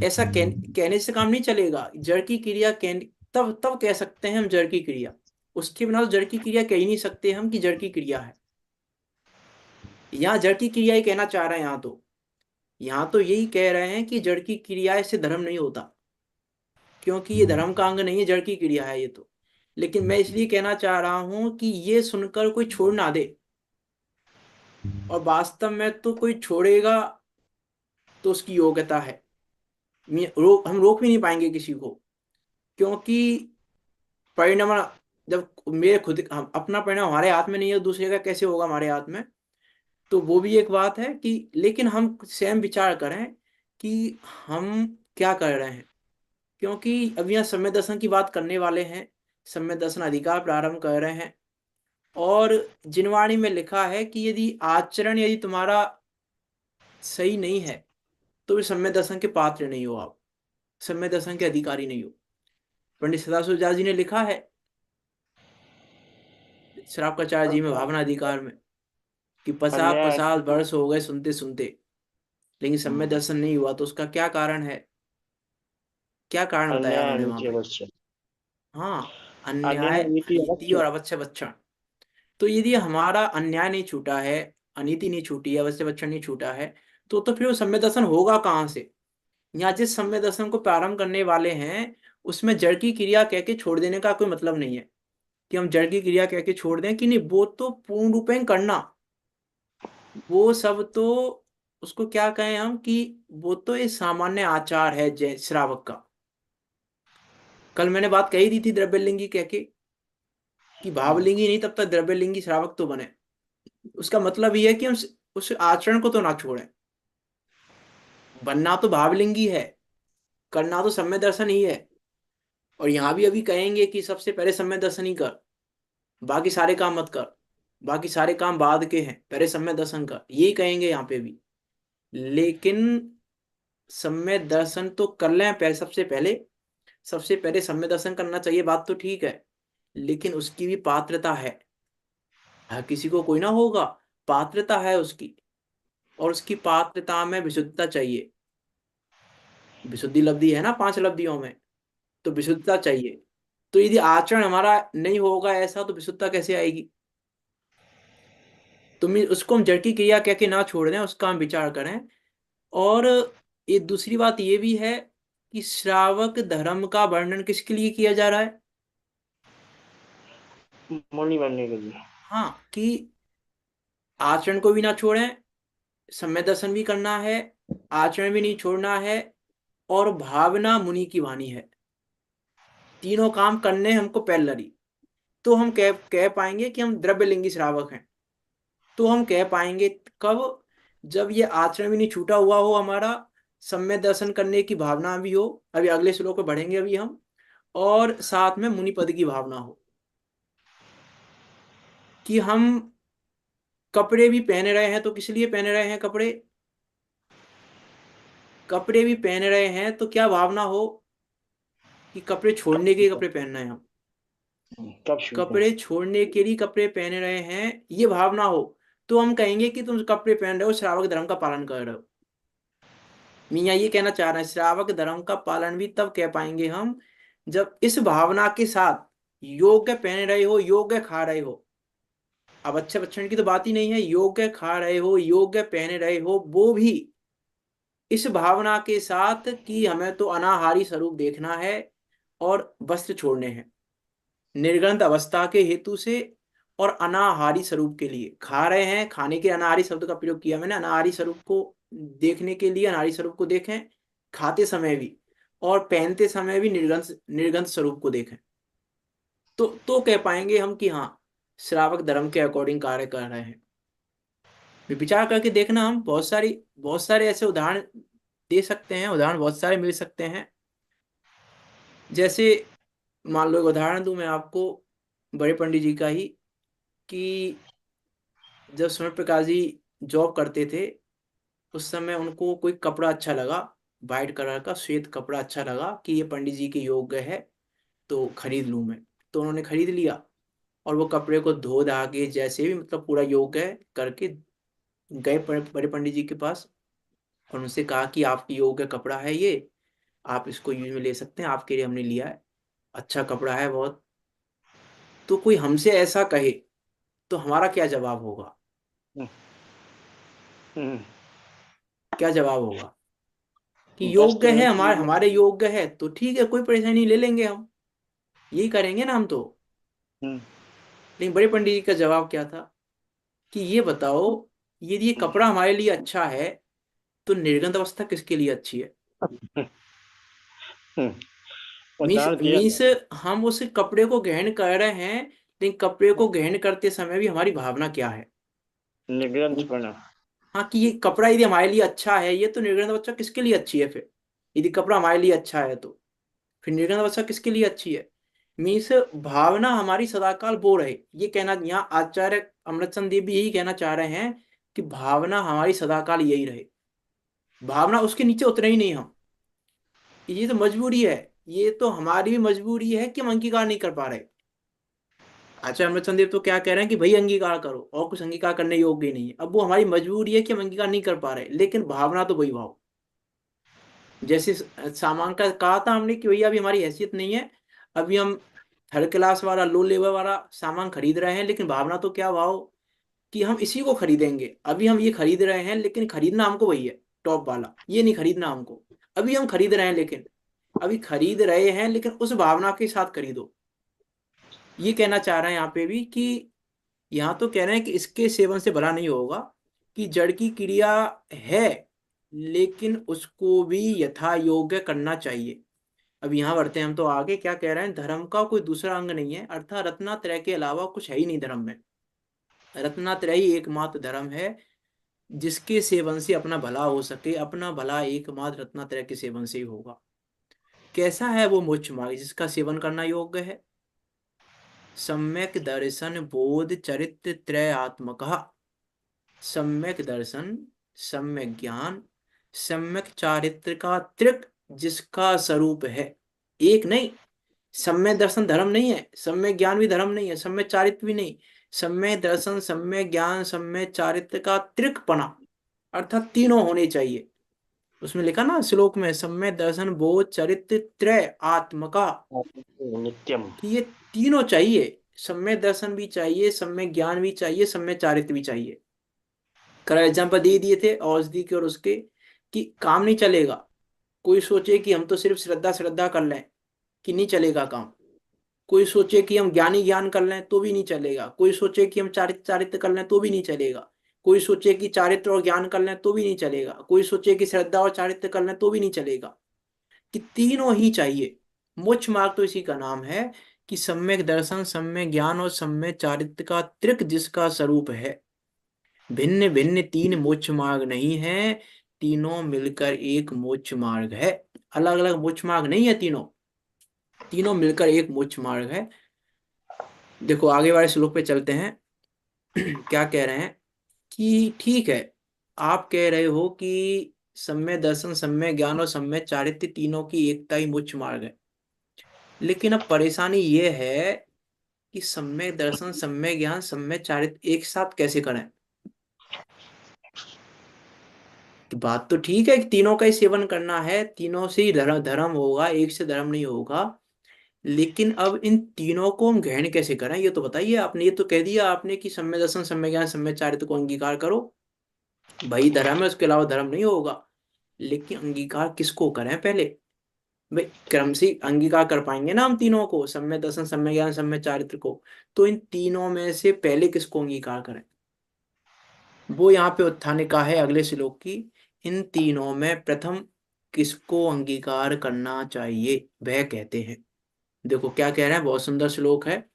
ऐसा कहने से काम नहीं चलेगा। जड़ की क्रिया कह तब तब कह सकते हैं हम जड़ की क्रिया, उसके बिना तो जड़ की क्रिया कह ही नहीं सकते हम कि जड़ की क्रिया है। यहाँ जड़ की क्रिया ही कहना चाह रहे हैं, यहाँ तो यही कह रहे हैं कि जड़ की क्रिया से धर्म नहीं होता, क्योंकि ये धर्म का अंग नहीं है, जड़ की क्रिया है ये तो। लेकिन मैं इसलिए कहना चाह रहा हूं कि ये सुनकर कोई छोड़ ना दे, और वास्तव में तो कोई छोड़ेगा तो उसकी योग्यता है। हम रोक भी नहीं पाएंगे किसी को, क्योंकि परिणाम, जब मेरे खुद हम अपना परिणाम हमारे हाथ में नहीं है, दूसरे का कैसे होगा हमारे हाथ में। तो वो भी एक बात है कि, लेकिन हम स्वयं विचार करें कि हम क्या कर रहे हैं। क्योंकि अब यहाँ सम्यक दर्शन की बात करने वाले हैं, सम्यक दर्शन अधिकार प्रारंभ कर रहे हैं, और जिनवाणी में लिखा है कि यदि आचरण यदि तुम्हारा सही नहीं है तो भी सम्यक दर्शन के पात्र नहीं हो, आप सम्यक दर्शन के अधिकारी नहीं हो। पंडित सदाशिवदास जी ने लिखा है श्रावकाचार्य जी में भावना अधिकार में, कि पचास अन्याय 50 वर्ष हो गए सुनते सुनते, लेकिन सम्यक दर्शन नहीं हुआ, तो उसका क्या कारण है? क्या कारण बताया अन्याय उन्होंने वहां नीति पे? अवश्य हाँ, अन्याय अन्याय नीति अनीति अवश्य और अवश्य बच्चन। तो यदि हमारा अन्याय नहीं छूटा है, अनीति नहीं छूटी है, अवश्य बच्चन नहीं छूटा है, तो फिर वो सम्यक दर्शन होगा कहाँ से? यहाँ जिस सम्यक दर्शन को प्रारंभ करने वाले हैं, उसमें जड़ की क्रिया कह के छोड़ देने का कोई मतलब नहीं है, कि हम जड़ की क्रिया कह के छोड़ दें, कि नहीं, वो तो पूर्ण रूपेण करना, वो सब तो, उसको क्या कहें हम, कि वो तो एक सामान्य आचार है जय श्रावक का। कल मैंने बात कही दी थी द्रव्यलिंगी कह के, कि भावलिंगी नहीं तब तक द्रव्यलिंगी श्रावक तो बने। उसका मतलब ये है कि हम उस आचरण को तो ना छोड़ें। बनना तो भावलिंगी है, करना तो सम्यक दर्शन ही है। और यहाँ भी अभी कहेंगे कि सबसे पहले सम्यक दर्शन ही कर, बाकी सारे काम मत कर, बाकी सारे काम बाद के हैं, पहले सम्यक दर्शन कर, यही कहेंगे यहाँ पे भी। लेकिन सम्यक दर्शन तो कर लें पहले, सबसे पहले सम्यक दर्शन करना चाहिए, बात तो ठीक है, लेकिन उसकी भी पात्रता है। हर किसी को कोई ना होगा, पात्रता है उसकी, और उसकी पात्रता में विशुद्धता चाहिए। विशुद्धि लब्धि है ना 5 लब्धियों में, तो विशुद्धता चाहिए। तो यदि आचरण हमारा नहीं होगा ऐसा, तो विशुद्धता कैसे आएगी? तो उसको हम जड़ की क्रिया कह के ना छोड़ दें, उसका हम विचार करें। और एक दूसरी बात ये भी है कि श्रावक धर्म का वर्णन किसके लिए किया जा रहा है? मुनि बनने के लिए। हाँ, कि आचरण को भी ना छोड़ें, सम्यक दर्शन भी करना है, आचरण भी नहीं छोड़ना है, और भावना मुनि की वाणी है, तीनों काम करने हैं हमको पैरेलली। तो हम कह पाएंगे कि हम द्रव्यलिंगी श्रावक हैं। तो हम कह पाएंगे कब? जब ये आचरण भी नहीं छूटा हुआ हो हमारा, सम्यक दर्शन करने की भावना भी हो, अभी अगले श्लोक पे बढ़ेंगे अभी हम, और साथ में मुनि पद की भावना हो, कि हम कपड़े भी पहन रहे हैं तो किस लिए पहन रहे हैं कपड़े? कपड़े भी पहन रहे हैं तो क्या भावना हो कि कपड़े छोड़ने के कपड़े पहन रहे हैं हम, कब छूटे? कपड़े छोड़ने के लिए कपड़े पहन रहे हैं, ये भावना हो, तो हम कहेंगे कि तुम कपड़े पहन रहे हो, श्रावक धर्म का पालन कर रहे हो। मियाँ ये कहना चाह रहे हैं, श्रावक धर्म का पालन भी तब कह पाएंगे हम जब इस भावना के साथ योग्य पहन रहे हो, योग्य खा रहे हो। अब अच्छे बच्चन की तो बात ही नहीं है, योग्य खा रहे हो, योग्य पहन रहे हो, वो भी इस भावना के साथ कि हमें तो अनाहारी स्वरूप देखना है और वस्त्र छोड़ने हैं, निर्गंध अवस्था के हेतु से और अनाहारी स्वरूप के लिए खा रहे हैं। खाने के अनाहारी शब्द का प्रयोग किया मैंने, अनाहारी स्वरूप को देखने के लिए, अनाहारी स्वरूप को देखें खाते समय भी, और पहनते समय भी निर्गंध निर्गंध स्वरूप को देखें। तो कह पाएंगे हम कि हाँ, श्रावक धर्म के अकॉर्डिंग कार्य कर रहे हैं। विचार करके देखना, हम बहुत सारे ऐसे उदाहरण दे सकते हैं, उदाहरण बहुत सारे मिल सकते हैं। जैसे मान लो एक उदाहरण दूं मैं आपको, बड़े पंडित जी का ही, कि जब सूर्य प्रकाश जी जॉब करते थे, उस समय उनको कोई कपड़ा अच्छा लगा, वाइट कलर का श्वेत कपड़ा अच्छा लगा कि ये पंडित जी के योग्य है, तो खरीद लूं मैं। तो उन्होंने खरीद लिया, और वो कपड़े को धो धा के जैसे भी मतलब पूरा योग्य है करके गए बड़े पंडित जी के पास, और उनसे कहा कि आपके योग्य कपड़ा है ये, आप इसको यूज में ले सकते हैं, आपके लिए हमने लिया है, अच्छा कपड़ा है बहुत। तो कोई हमसे ऐसा कहे तो हमारा क्या जवाब होगा? हम्म, क्या जवाब होगा? कि योग्य वस्त्र है, है हमारे कि हमारे योग्य है तो ठीक है, कोई परेशानी नहीं, ले लेंगे हम, यही करेंगे ना हम तो। हम्म, लेकिन बड़े पंडित जी का जवाब क्या था कि ये बताओ, यदि ये कपड़ा हमारे लिए अच्छा है, तो निर्गंध अवस्था किसके लिए अच्छी है? हम्म, मीन्स उदाहरण दिया मीन्स था। हम उस कपड़े को ग्रहण कर रहे हैं, लेकिन कपड़े को ग्रहण करते समय भी हमारी भावना क्या है? निगलंच बना। हाँ, कि ये कपड़ा यदि हमारे लिए अच्छा है, ये तो निर्गंध अवस्था किसके लिए अच्छी है फिर? यदि कपड़ा हमारे लिए अच्छा है तो फिर निर्गंध अवस्था किसके लिए अच्छी है? मीन्स भावना हमारी सदाकाल वो रहे, ये कहना यहाँ आचार्य अमृतचंद देव भी यही कहना चाह रहे हैं कि भावना हमारी सदाकाल यही रहे, भावना उसके नीचे उतरे ही नहीं हम। ये तो मजबूरी है, ये तो हमारी भी मजबूरी है कि हम अंगीकार नहीं कर पा रहे। आचार्य अमृतचंद देव तो क्या कह रहे हैं कि भाई अंगीकार करो, और कुछ अंगीकार करने योग्य ही नहीं है। अब वो हमारी मजबूरी है कि हम अंगीकार नहीं कर पा रहे, लेकिन भावना तो वही भाव। जैसे सामान का कहा था हमने कि भैया अभी हमारी हैसियत नहीं है, अभी हम थर्ड क्लास वाला लो लेवल वाला सामान खरीद रहे हैं, लेकिन भावना तो क्या भाव कि हम इसी को खरीदेंगे। अभी हम ये खरीद रहे हैं, लेकिन खरीदना हमको वही है, टॉप वाला, ये नहीं खरीदना हमको। अभी हम खरीद रहे हैं, लेकिन अभी खरीद रहे हैं, लेकिन उस भावना के साथ खरीदो, ये कहना चाह रहे हैं यहाँ पे भी। कि यहाँ तो कह रहे हैं कि इसके सेवन से भला नहीं होगा, कि जड़ की क्रिया है, लेकिन उसको भी यथा योग्य करना चाहिए। अब यहाँ बढ़ते हैं हम तो आगे, क्या कह रहे हैं, धर्म का कोई दूसरा अंग नहीं है, अर्थात रत्नात्रय के अलावा कुछ है ही नहीं धर्म में। रत्नात्रय ही एकमात्र धर्म है जिसके सेवन से अपना भला हो सके, अपना भला एकमात्र रत्नात्रय के सेवन से ही होगा। कैसा है वो मोक्ष मार्ग जिसका सेवन करना योग्य है? सम्यक दर्शन बोध चरित्र त्रय आत्मक। सम्यक दर्शन, सम्यक ज्ञान, सम्यक चारित्र का त्रिक जिसका स्वरूप है। एक नहीं, सम्यक दर्शन धर्म नहीं है, सम्यक ज्ञान भी धर्म नहीं है, सम्यक चारित्र भी नहीं। सम्यक दर्शन, सम्यक ज्ञान, सम्यक चारित्र का त्रिकपणा, अर्थात तीनों होने चाहिए। उसमें लिखा ना श्लोक में, सम्यक दर्शन बोध चरित्र त्रय आत्मका, नित्यम। कि ये तीनों चाहिए। सम्यक दर्शन भी चाहिए, सम्यक ज्ञान भी चाहिए, सम्यक चारित्र भी चाहिए। कल एग्जाम्पल दे दिए थे औषधि के और उसके, कि काम नहीं चलेगा। कोई सोचे कि हम तो सिर्फ श्रद्धा श्रद्धा कर लें, कि नहीं चलेगा काम। कोई सोचे कि हम ज्ञानी ज्ञान कर लें तो भी नहीं चलेगा। कोई सोचे कि हम चारित्र चारित्र कर लें तो भी नहीं चलेगा। कोई सोचे कि चारित्र और ज्ञान कर लें तो भी नहीं चलेगा। कोई सोचे कि श्रद्धा और चारित्र कर लें तो भी नहीं चलेगा, कि तीनों ही चाहिए। मोक्ष मार्ग तो इसी का नाम है, कि सम्यक दर्शन, सम्यक ज्ञान और सम्यक चारित्र का त्रिक जिसका स्वरूप है। भिन्न भिन्न तीन मोक्ष मार्ग नहीं है, तीनों मिलकर एक मोक्ष मार्ग है। अलग अलग मोक्ष मार्ग नहीं है, तीनों तीनों मिलकर एक मोक्ष मार्ग है। देखो आगे वाले श्लोक पे चलते हैं। क्या कह रहे हैं कि ठीक है, आप कह रहे हो कि सम्यक दर्शन, सम्यक ज्ञान और सम्यक चारित्र्य तीनों की एकता ही मोक्ष मार्ग है। लेकिन अब परेशानी ये है कि सम्यक दर्शन, सम्यक ज्ञान, सम्यक चारित्र्य एक साथ कैसे करें। कि बात तो ठीक है कि तीनों का ही सेवन करना है, तीनों से ही धर्म धर्म होगा, एक से धर्म नहीं होगा। लेकिन अब इन तीनों को हम ग्रहण कैसे करें, ये तो बताइए। आपने ये तो कह दिया आपने कि सम्यक दर्शन, सम्यक ज्ञान, सम्यक चारित्र्य को अंगीकार करो, भाई धर्म है, उसके अलावा धर्म नहीं होगा। लेकिन अंगीकार किसको करें पहले। भाई क्रम से अंगीकार कर पाएंगे ना हम तीनों को, सम्यक दर्शन, सम्यक ज्ञान, सम्यक चारित्र को। तो इन तीनों में से पहले किसको अंगीकार करें, वो यहाँ पे उत्थान का है अगले श्लोक की। इन तीनों में प्रथम किसको अंगीकार करना चाहिए, वह कहते हैं। देखो क्या कह रहे हैं, बहुत सुंदर श्लोक है।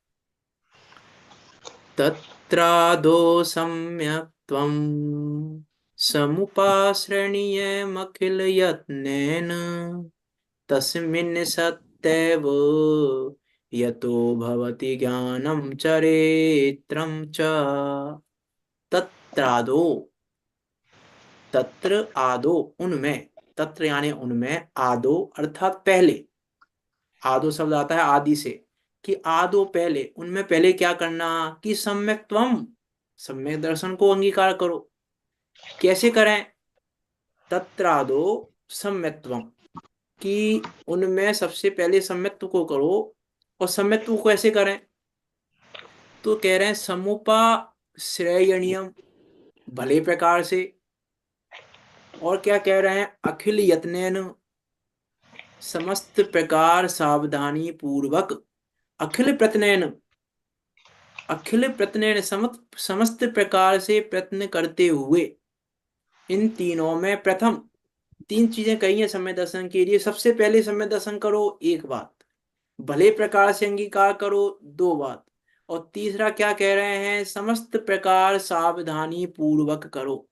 तत्रादो सम्यक्त्वम् समुपाश्रणीयमखिल यत्नेन तस्मिन् सत्येव यतो भवति ज्ञानं चरित्रं च। तत्रादो, तत्र आदो उनमें, तत्र यानी उनमें, आदो अर्थात पहले। आदो शब्द आता है आदि से, कि आदो पहले, उनमें पहले क्या करना, कि सम्यक त्वम, सम्यक दर्शन को अंगीकार करो। कैसे करें, तत्रादो सम्यक्त्वम, कि उनमें सबसे पहले सम्यक्त्व को करो। और सम्यक्त्व को कैसे करें, तो कह रहे हैं समुपा श्रेयणीयम, भले प्रकार से। और क्या कह रहे हैं, अखिल यत्नेन, समस्त प्रकार सावधानी पूर्वक। अखिल प्रत्ययन, अखिल प्रत्ययन समस्त प्रकार से प्रयत्न करते हुए। इन तीनों में प्रथम, तीन चीजें कही है समय दर्शन के लिए। सबसे पहले समय दर्शन करो, एक बात। भले प्रकार से अंगीकार करो, दो बात। और तीसरा क्या कह रहे हैं, समस्त प्रकार सावधानी पूर्वक करो,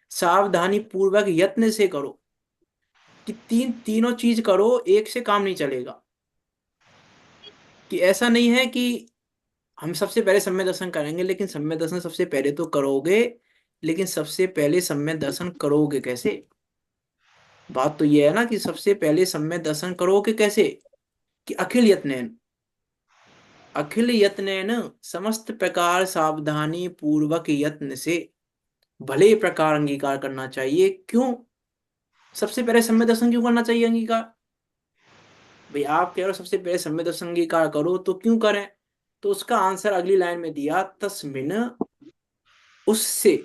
सावधानी पूर्वक यत्न से करो। कि तीनों चीज करो, एक से काम नहीं चलेगा। कि ऐसा नहीं है कि हम सबसे पहले सम्यक दर्शन करेंगे, लेकिन सम्यक दर्शन सबसे पहले तो करोगे, लेकिन सबसे पहले सम्यक दर्शन करोगे कैसे। बात तो ये है ना कि सबसे पहले सम्यक दर्शन करोगे कैसे, कि अखिल यत्नेन, अखिल यत्नेन समस्त प्रकार सावधानी पूर्वक यत्न से, भले प्रकार अंगीकार करना चाहिए। क्यों सबसे पहले सम्यक दर्शन क्यों करना चाहिए अंगीकार। भाई आप कह रहे हो सबसे पहले सम्यक दर्शन अंगीकार करो, तो क्यों करें। तो उसका आंसर अगली लाइन में दिया, तस्मिन, उससे,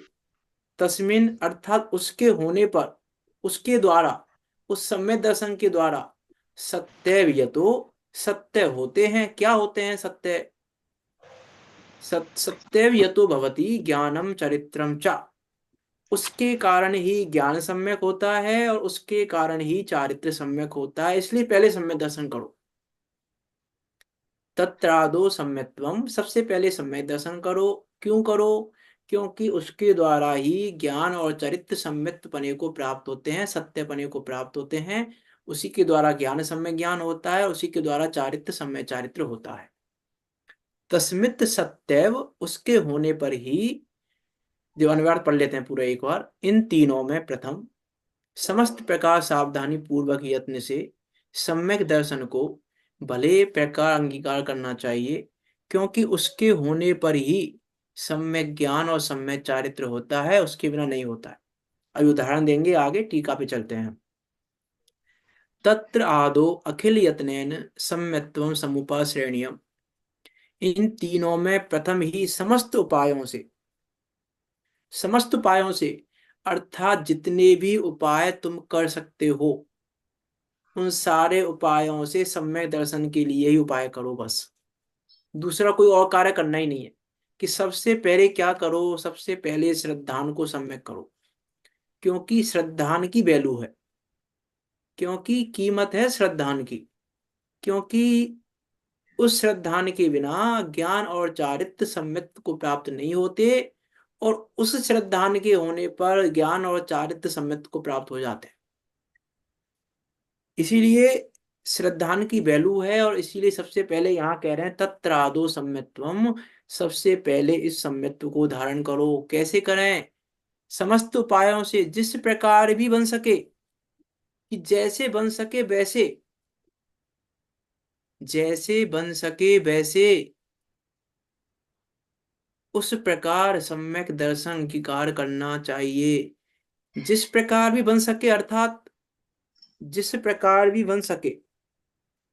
तस्मिन अर्थात उसके होने पर, उसके द्वारा, उस सम्यक दर्शन के द्वारा, सत्य यतो, सत्य होते हैं। क्या होते हैं सत्य, सत्य यतो भवति ज्ञानम चरित्रम च, उसके कारण ही ज्ञान सम्यक होता है और उसके कारण ही चारित्र सम्यक होता है। इसलिए पहले सम्यक दर्शन करो। तत्रादो सम्यक्त्वम, सबसे पहले सम्यक दर्शन करो। क्यों करो, क्योंकि उसके द्वारा ही ज्ञान और चरित्र सम्यक्त पने को प्राप्त होते हैं, सत्य पने को प्राप्त होते हैं। उसी के द्वारा ज्ञान सम्य ज्ञान होता है, उसी के द्वारा चारित्र सम्य चारित्र होता है। तस्मित सत्यव, उसके होने पर ही, जो अनुवाद पढ़ लेते हैं पूरा एक बार। इन तीनों में प्रथम, समस्त प्रकार सावधानी पूर्वक यत्न से सम्यक दर्शन को भले प्रकार अंगीकार करना चाहिए, क्योंकि उसके होने पर ही सम्यक ज्ञान और सम्यक चारित्र होता है, उसके बिना नहीं होता है। अभी उदाहरण देंगे, आगे टीका पे चलते हैं। तत्र आदो अखिल यत्नेन सम्यत्वम समुपाश्रेणीयम। इन तीनों में प्रथम ही समस्त उपायों से अर्थात जितने भी उपाय तुम कर सकते हो, उन सारे उपायों से सम्यक दर्शन के लिए ही उपाय करो बस। दूसरा कोई और कार्य करना ही नहीं है। कि सबसे पहले क्या करो, सबसे पहले श्रद्धान को सम्यक करो, क्योंकि श्रद्धान की वैल्यू है, क्योंकि कीमत है श्रद्धान की, क्योंकि उस श्रद्धान के बिना ज्ञान और चारित्र सम्यक को प्राप्त नहीं होते, और उस श्रद्धान के होने पर ज्ञान और चारित्र सम्यक को प्राप्त हो जाते हैं। इसीलिए श्रद्धान की वैल्यू है, और इसीलिए सबसे पहले यहाँ कह रहे हैं तत्रादो सम्यत्वम। सबसे पहले इस सम्यत्व को धारण करो। कैसे करें? समस्त उपायों से, जिस प्रकार भी बन सके, कि जैसे बन सके वैसे, जैसे बन सके वैसे उस प्रकार सम्यक दर्शन की कार्य करना चाहिए। जिस प्रकार भी बन सके, अर्थात जिस प्रकार भी बन सके।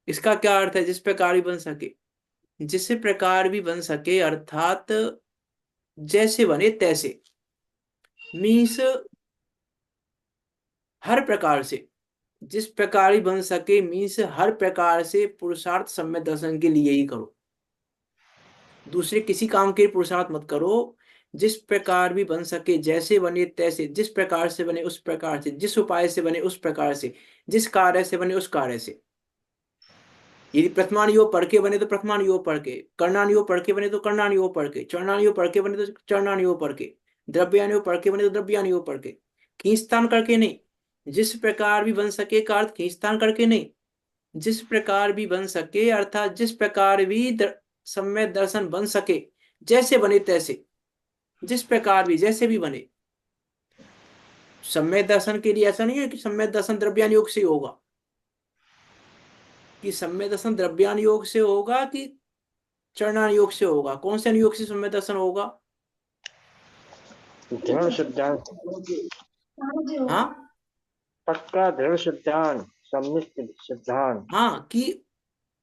इसका क्या अर्थ है? जिस प्रकार भी बन सके, जिस प्रकार भी बन सके अर्थात जैसे बने तैसे, मीन्स हर प्रकार से। जिस प्रकार ही बन सके मीन्स हर प्रकार से पुरुषार्थ सम्यक दर्शन के लिए ही करो, दूसरे किसी काम के लिए पुरुषार्थ मत करो। जिस प्रकार भी बन सके, जैसे बने तैसे, जिस प्रकार से बने उस प्रकार से, जिस उपाय से बने उस प्रकार से, जिस कार्य से बने उस कार्य से। यदि प्रथमान योग पढ़ के बने तो प्रथमान योग पढ़ के, कर्णान योग पढ़ के बने तो कर्णान योग पढ़ के, चरणान योग पढ़ के बने तो चरणान योग पढ़ के, द्रव्यान योग पढ़ के बने तो द्रव्यान योग पढ़ के। खींचतान करके नहीं। जिस प्रकार भी बन सके का अर्थ खींचतान करके नहीं, जिस प्रकार भी बन सके अर्थात जिस प्रकार भी सम्यक दर्शन बन सके, जैसे बने तैसे, जिस प्रकार भी जैसे भी बने। सम्यक दर्शन के लिए ऐसा नहीं है कि सम्यक दर्शन द्रव्यान योग से होगा, कि सम्यक दर्शन द्रव्यान योग से होगा कि चरणान योग से होगा। कौन से योग से सम्यक दर्शन होगा? दृढ़ सिद्धांत, हाँ पक्का दृढ़ सिद्धांत, सम्यक सिद्धांत। हाँ, कि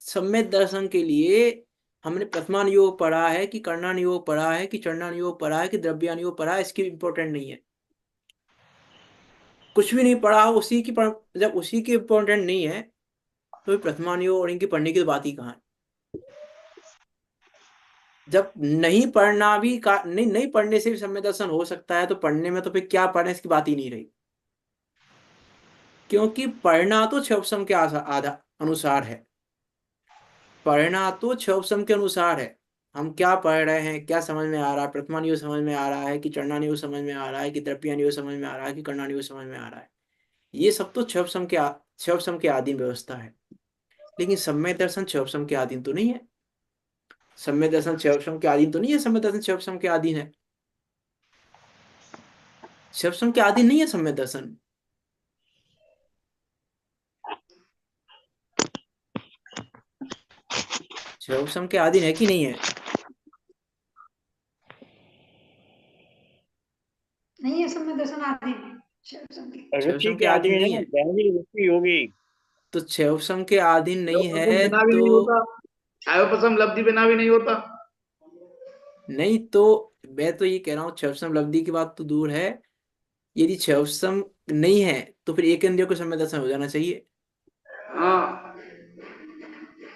सम्यक दर्शन के लिए हमने प्रथमान योग पढ़ा है कि कर्णान योग पढ़ा है कि चरणान योग पढ़ा है कि द्रव्यान योग पढ़ा है, इसकी इंपॉर्टेंट नहीं है। कुछ भी नहीं पढ़ा, उसी की जब उसी की इंपॉर्टेंट नहीं है तो प्रथमान योग और इनकी पढ़ने की तो बात ही कहाँ है। जब नहीं पढ़ना भी नहीं पढ़ने से भी सम्यक दर्शन हो सकता है, तो पढ़ने में तो फिर क्या पढ़े इसकी बात ही नहीं रही। क्योंकि पढ़ना तो छह के आधा अनुसार है, पढ़ना तो छह के अनुसार है। हम क्या पढ़ रहे हैं, क्या समझ में आ रहा है? प्रथमान योग समझ में आ रहा है कि चरणान योग समझ में आ रहा है कि द्रव्यान योग समझ में आ रहा है कि कर्णान योग समझ में आ रहा है? ये सब तो छह के आधीन व्यवस्था है। लेकिन सम्यक दर्शन छह के अधीन तो नहीं है। सम्यक दर्शन छह के अधीन तो नहीं है, सम्यक दर्शन छह के अधीन है, छह के अधीन नहीं है सम्यक दर्शन। छह के अधीन है कि नहीं है? नहीं है समय दर्शन आदि रुचि छह के के आदि अधीन है नहीं ना, है। गहरी रुचि होगी। तो छह के अधीन नहीं छायोपसम है बिना भी तो नहीं होता, छायोपसम लब्धि बिना भी नहीं होता। नहीं तो मैं तो ये कह रहा हूँ छह लब्धि की बात तो दूर है। यदि छह नहीं है तो फिर एक इंद्रिय को समय दर्शन हो जाना चाहिए, हाँ,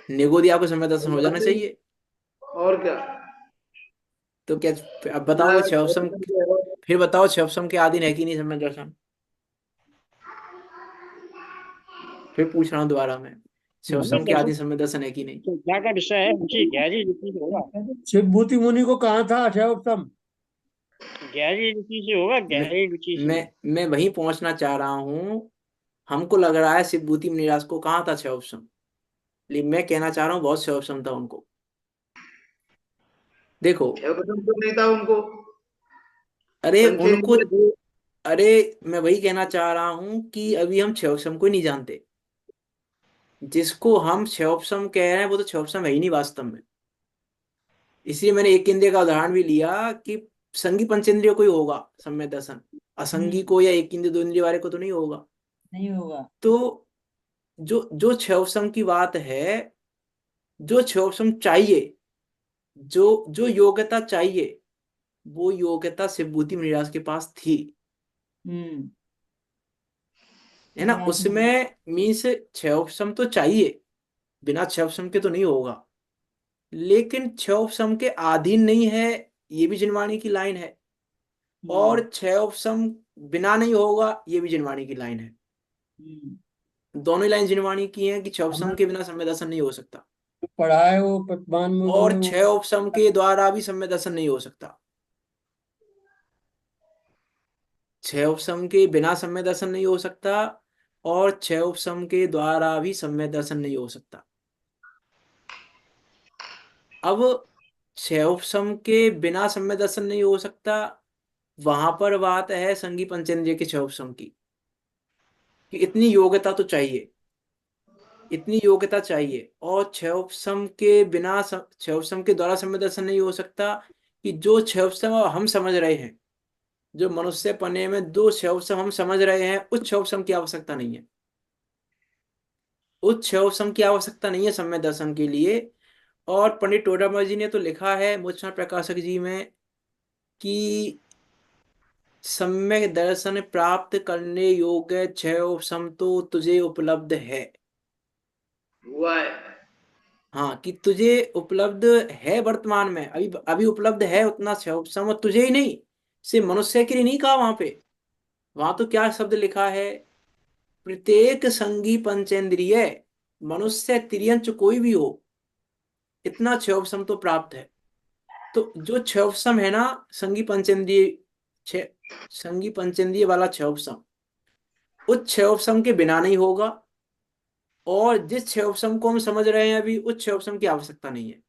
निगोदिया को समय दर्शन हो जाना लब्धि, चाहिए। और क्या। तो क्या? अब बताओ छह, फिर बताओ छह के अधीन है कि नहीं समय दर्शन? फिर पूछ रहा हूँ दोबारा मैं, सम्यक छह के दर्शन अधीन समय दर्शन है कि नहीं? क्या का विषय है? रुचि, गहरी रुचि से होगा। शिवभूति मुनि को कहा था अक्षयोत्तम। गहरी रुचि से होगा, मैं गहरी रुचि से। मैं वहीं पहुंचना चाह रहा हूँ। हमको लग रहा है शिवभूति मुनिराज को कहाँ था छह, लेकिन मैं कहना चाह रहा हूँ बहुत छह था उनको। देखो, छायोपसम तो नहीं था उनको। अरे पंच उनको इंद्रिय थे। अरे मैं वही कहना चाह रहा हूं कि अभी हम क्षयोपम को ही नहीं जानते। जिसको हम क्षयोपम कह रहे हैं वो तो क्षयोपम है ही नहीं वास्तव में। इसलिए मैंने एक इंद्रिय का उदाहरण भी लिया कि संगी पंचेंद्रिय को ही होगा सम्यक दर्शन, असंगी हम्म। को या एक इंद्रिय दो इंद्रिय वाले को तो नहीं होगा। नहीं होगा। तो जो जो क्षयोपम की बात है, जो क्षयोपम चाहिए, जो जो योग्यता चाहिए, वो योग्यता शिवभूति मुनिराज के पास थी। हम्म। है ना, विराट में। उसमें मीन्स क्षयोपम तो चाहिए, बिना क्षयोपम के तो नहीं होगा। लेकिन क्षयोपम के अधीन नहीं है, ये भी जिनवाणी की लाइन है। और हम्म। क्षयोपम बिना नहीं होगा, ये भी जिनवाणी की लाइन है। हम्म। दोनों ही लाइन जिनवाणी की हैं कि क्षयोपम हमने के बिना सम्यक दर्शन नहीं हो सकता, जो पढ़ा है वो प्रतिमान मुद्र और में वो क्षयोपम के द्वारा भी सम्यक दर्शन नहीं हो सकता। क्षयोपम के बिना सम्यक दर्शन नहीं हो सकता, और क्षयोपम के द्वारा भी सम्यक दर्शन नहीं हो सकता। अब क्षयोपम के बिना सम्यक दर्शन नहीं हो सकता, वहां पर बात है संगी पंचेंद्रिय के क्षयोपम की, कि इतनी योग्यता तो चाहिए, इतनी योग्यता चाहिए। और क्षयोपम के बिना क्षयोपम के द्वारा सम्यक दर्शन नहीं हो सकता, कि जो क्षयोपम हम समझ रहे हैं, जो मनुष्य पने में दो क्षयोपम हम समझ रहे हैं, उस क्षयोपम की आवश्यकता नहीं है। उस क्षयोपम की आवश्यकता नहीं है सम्यक दर्शन के लिए। और पंडित टोडरमल जी ने तो लिखा है मूलचंद प्रकाशक जी में कि सम्यक दर्शन प्राप्त करने योग्य क्षयोपम तो तुझे उपलब्ध है। हुआ है। हाँ, कि तुझे उपलब्ध है, वर्तमान में अभी अभी उपलब्ध है उतना क्षयोपम, और तुझे ही नहीं, सिर्फ मनुष्य के लिए नहीं कहा वहां पे। वहां तो क्या शब्द लिखा है, प्रत्येक संगी पंचेंद्रिय, मनुष्य तिर्यंच कोई भी हो, इतना क्षयोपम तो प्राप्त है। तो जो क्षयोपम है ना, संगी पंचेंद्रिय, छे संगी पंचेंद्रिय वाला क्षयोपम, उस क्षयोपम के बिना नहीं होगा। और जिस क्षयोपम को हम समझ रहे हैं अभी, उस क्षयोपम की आवश्यकता नहीं है।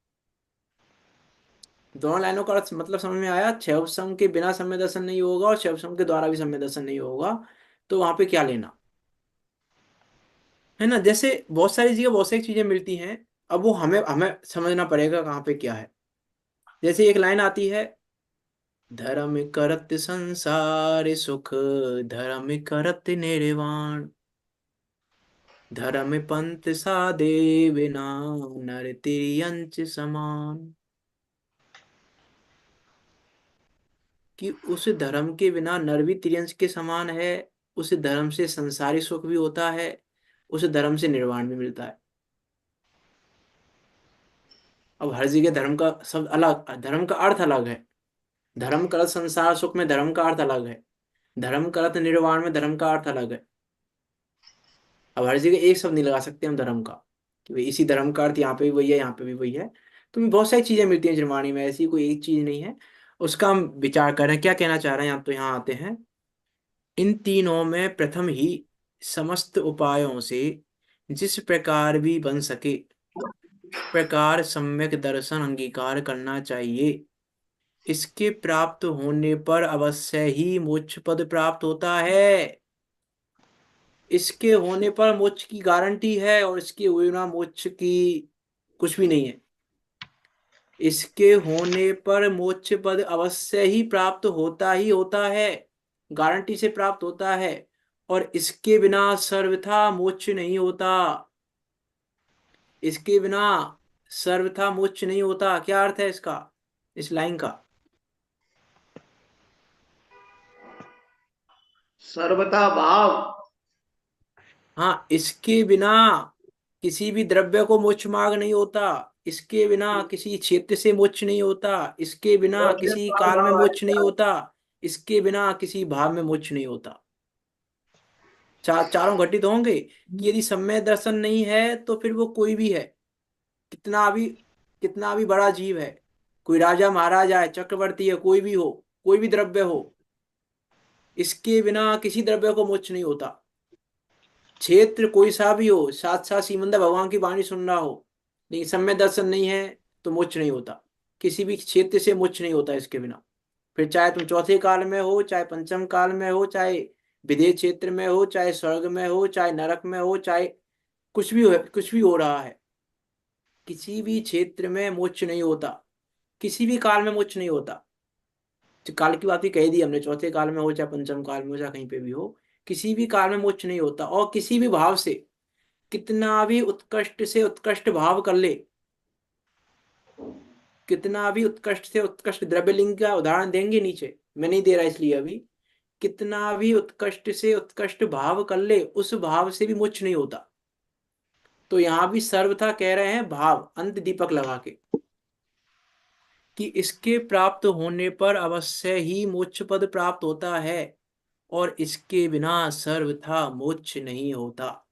दोनों लाइनों का अर्थ मतलब समझ में आया। क्षयोपम के बिना सम्यक दर्शन नहीं होगा, और क्षयोपम के द्वारा भी सम्यक दर्शन नहीं होगा। तो वहां पे क्या लेना है ना, जैसे बहुत सारी जगह बहुत सारी चीजें मिलती हैं। अब वो हमें हमें समझना पड़ेगा कहाँ पे क्या है। जैसे एक लाइन आती है, धर्म करत संसार सुख, धर्म करत निर्वाण, धर्म पंथ साधे बिना, नर तिर्यंच समान। कि उस धर्म के बिना नर भी तिर्यंच के समान है। उस धर्म से संसारी सुख भी होता है, उस धर्म से निर्वाण भी मिलता है। अब हर जगह धर्म का शब्द अलग, धर्म का अर्थ अलग है। धर्म का अर्थ संसार सुख में धर्म का अर्थ अलग है, धर्म का अर्थ निर्वाण में धर्म का अर्थ अलग है। अब हर जगह एक शब्द नहीं लगा सकते हम धर्म का, कि भाई इसी धर्म का अर्थ यहाँ पे भी वही है, यहाँ पे भी वही है। तो बहुत सारी चीजें मिलती हैं निर्वाणी में, ऐसी कोई एक चीज नहीं है। उसका हम विचार कर रहे हैं क्या कहना चाह रहे हैं, यहाँ तो यहाँ आते हैं। इन तीनों में प्रथम ही समस्त उपायों से जिस प्रकार भी बन सके, उस प्रकार सम्यक दर्शन अंगीकार करना चाहिए। इसके प्राप्त होने पर अवश्य ही मोक्ष पद प्राप्त होता है। इसके होने पर मोक्ष की गारंटी है, और इसके हुए ना मोक्ष की कुछ भी नहीं है। इसके होने पर मोक्ष पद अवश्य ही प्राप्त होता ही होता है, गारंटी से प्राप्त होता है। और इसके बिना सर्वथा मोक्ष नहीं होता। इसके बिना सर्वथा मोक्ष नहीं होता। क्या अर्थ है इसका, इस लाइन का? सर्वथा भाव। हाँ, इसके बिना किसी भी द्रव्य को मोक्ष मार्ग नहीं होता। इसके बिना किसी क्षेत्र से मोक्ष नहीं होता। इसके बिना और किसी काल में मोक्ष नहीं होता। इसके बिना किसी भाव में मोक्ष नहीं होता। चारों घटित होंगे कि यदि सम्यक दर्शन नहीं है तो फिर वो कोई भी है, कितना भी बड़ा जीव है, कोई राजा महाराजा है, चक्रवर्ती है, कोई भी हो, कोई भी द्रव्य हो, इसके बिना किसी द्रव्य को मोक्ष नहीं होता। क्षेत्र कोई सा भी हो, साथ साथ सीमंदर भगवान की वाणी सुन रहा हो, लेकिन सम्यक दर्शन नहीं है तो मोक्ष नहीं होता। किसी भी क्षेत्र से मोक्ष नहीं होता इसके बिना। फिर चाहे तुम चौथे काल में हो, चाहे पंचम काल में हो, चाहे विदेह क्षेत्र में हो, चाहे स्वर्ग में हो, चाहे नरक में हो, चाहे कुछ भी हो रहा है, किसी भी क्षेत्र में मोक्ष नहीं होता, किसी भी काल में मोक्ष नहीं होता। जो काल की बात भी कह दी हमने, चौथे काल में हो चाहे पंचम काल में हो चाहे कहीं पे भी हो, किसी भी काल में मोक्ष नहीं होता। और किसी भी भाव से कितना भी उत्कृष्ट से उत्कृष्ट भाव कर ले, कितना भी उत्कृष्ट से उत्कृष्ट, द्रव्य लिंग का उदाहरण देंगे नीचे, मैं नहीं दे रहा इसलिए अभी, कितना भी उत्कृष्ट से उत्कृष्ट भाव कर ले, उस भाव से भी मोक्ष नहीं होता। तो यहां भी सर्वथा कह रहे हैं भाव, अंत दीपक लगा के, कि इसके प्राप्त होने पर अवश्य ही मोक्ष पद प्राप्त होता है, और इसके बिना सर्वथा मोक्ष नहीं होता।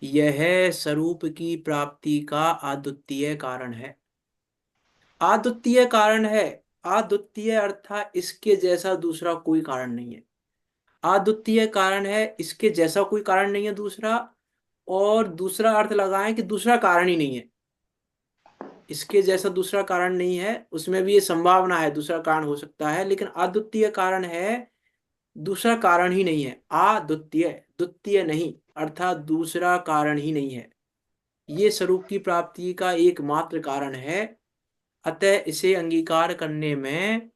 यह स्वरूप की प्राप्ति का अद्वितीय कारण है। अद्वितीय कारण है, अद्वितीय अर्थात इसके जैसा दूसरा कोई कारण नहीं है। अद्वितीय कारण है, इसके जैसा कोई कारण नहीं है दूसरा, और दूसरा अर्थ लगाएं कि दूसरा कारण ही नहीं है। इसके जैसा दूसरा कारण नहीं है, उसमें भी ये संभावना है दूसरा कारण हो सकता है, लेकिन अद्वितीय कारण है, दूसरा कारण ही नहीं है। अद्वितीय, द्वितीय नहीं, अर्थात दूसरा कारण ही नहीं है। ये स्वरूप की प्राप्ति का एकमात्र कारण है। अतः इसे अंगीकार करने में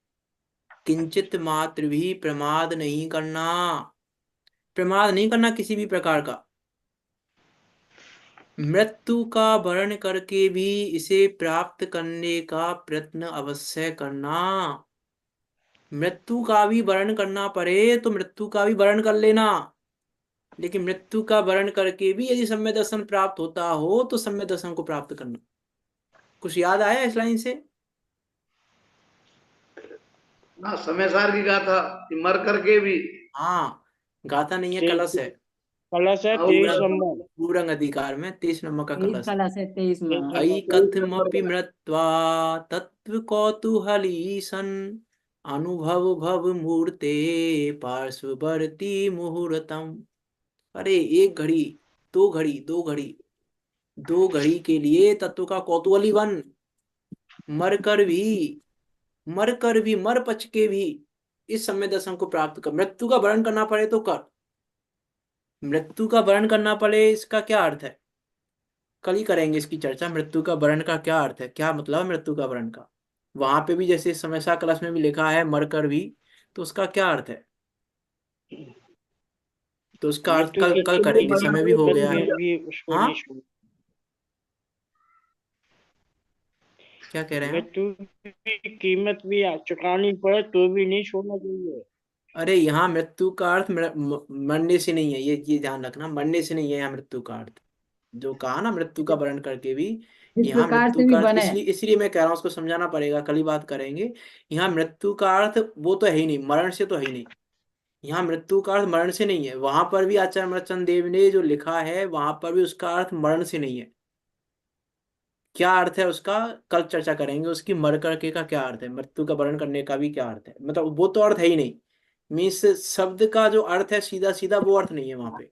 किंचित मात्र भी प्रमाद नहीं करना, प्रमाद नहीं करना किसी भी प्रकार का। मृत्यु का वर्ण करके भी इसे प्राप्त करने का प्रयत्न अवश्य करना। मृत्यु का भी वर्ण करना पड़े तो मृत्यु का भी वर्ण कर लेना, लेकिन मृत्यु का वर्ण करके भी यदि सम्यक दर्शन प्राप्त होता हो तो सम्यक दर्शन को प्राप्त करना। कुछ याद आया इस लाइन से? ना समय सार की गाथा कि मर करके भी। हाँ, गाथा नहीं है, कलश है। कलश है, हाँ, 23 वो नंबर। पूरंग अधिकार में 23 नंबर का 23 कलश है। कला से 23 में। अयि कथमपि मृत्वा तत्व कौतूहलीसन अनुभव भव मूर्ते पार्श्ववर्ती मुहूर्तम। अरे एक घड़ी, दो घड़ी, दो घड़ी, दो घड़ी के लिए तत्व का कौतूहली बन, मर कर भी, मर कर भी, मर पच के भी इस सम्यक दर्शन को प्राप्त कर। मृत्यु का वर्ण करना पड़े तो कर, मृत्यु का वर्ण करना पड़े इसका क्या अर्थ है, कल ही करेंगे इसकी चर्चा। मृत्यु का वर्ण का क्या अर्थ है, क्या मतलब है मृत्यु का वर्ण का। वहां पे भी जैसे समस्या क्लास में भी लिखा है मरकर भी, तो उसका क्या अर्थ है, तो उसका अर्थ मृत्यु कल की कल करेंगे, कीमत समय भी हो तो गया है। फिर भी उसको हाँ, नहीं छोड़। क्या कह रहे हैं आप? मृत्यु की कीमत भी चुकानी पड़े तो भी नहीं छोड़ना चाहिए। अरे यहाँ मृत्यु का अर्थ मरने से नहीं है, ये ध्यान रखना, मरने से नहीं है यहाँ मृत्यु का अर्थ। जो कहा ना मृत्यु का वर्ण करके भी, इस यहाँ प्रकार मृत्यु से भी का अर्थ, बने। इसलिए इसलिए मैं कह रहा हूँ उसको समझाना पड़ेगा, कल ही बात करेंगे। यहाँ मृत्यु का अर्थ वो तो है ही नहीं, मरण से तो है ही नहीं। यहाँ मृत्यु का अर्थ मरण से नहीं है, वहां पर भी आचार्य अमरचंद देव ने जो लिखा है वहां पर भी उसका अर्थ मरण से नहीं है। क्या अर्थ है उसका, कल चर्चा करेंगे उसकी। मर करके का क्या अर्थ है, मृत्यु का वर्ण करने का भी क्या अर्थ है, मतलब वो तो अर्थ है ही नहीं। मीन्स शब्द का जो अर्थ है सीधा सीधा वो अर्थ नहीं है वहां पे।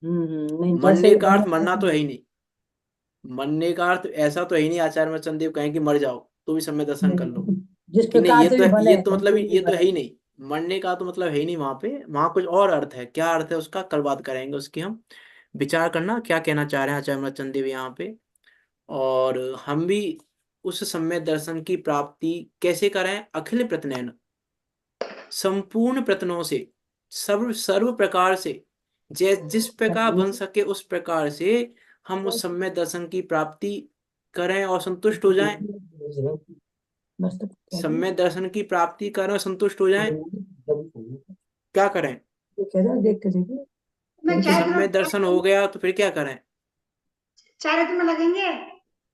नहीं, जैसे मरने ही का बने अर्थ मरना तो है ही नहीं, मरने का अर्थ ऐसा तो है ही नहीं आचार्य अमरचंद देव कहें कि मर जाओ तो भी समय दर्शन कर लो, जिस कि नहीं प्रकार ये से तो भी बने, ये तो मतलब बिल्कुल भी ये तो है बने। ही नहीं। मरने का तो मतलब है ही नहीं वहां पे, वहां कुछ और अर्थ है। क्या अर्थ है उसका कल बात करेंगे, उसकी हम विचार करना क्या कहना चाह रहे हैं आचार्य अमरचंद देव यहाँ पे। और हम भी उस सम्यक दर्शन की प्राप्ति कैसे करें, अखिल प्रत्ययन, संपूर्ण प्रत्यनों से, सर्व सर्व प्रकार से, जिस प्रकार बन सके उस प्रकार से हम उस सम्यक दर्शन की प्राप्ति करें और संतुष्ट हो जाएं। बस तो सम्यक दर्शन की प्राप्ति करें और संतुष्ट हो जाएं। क्या करें, देख के देखिए। मैं चाय सम्यक दर्शन हो गया तो फिर क्या करें। चाय में लगेंगे।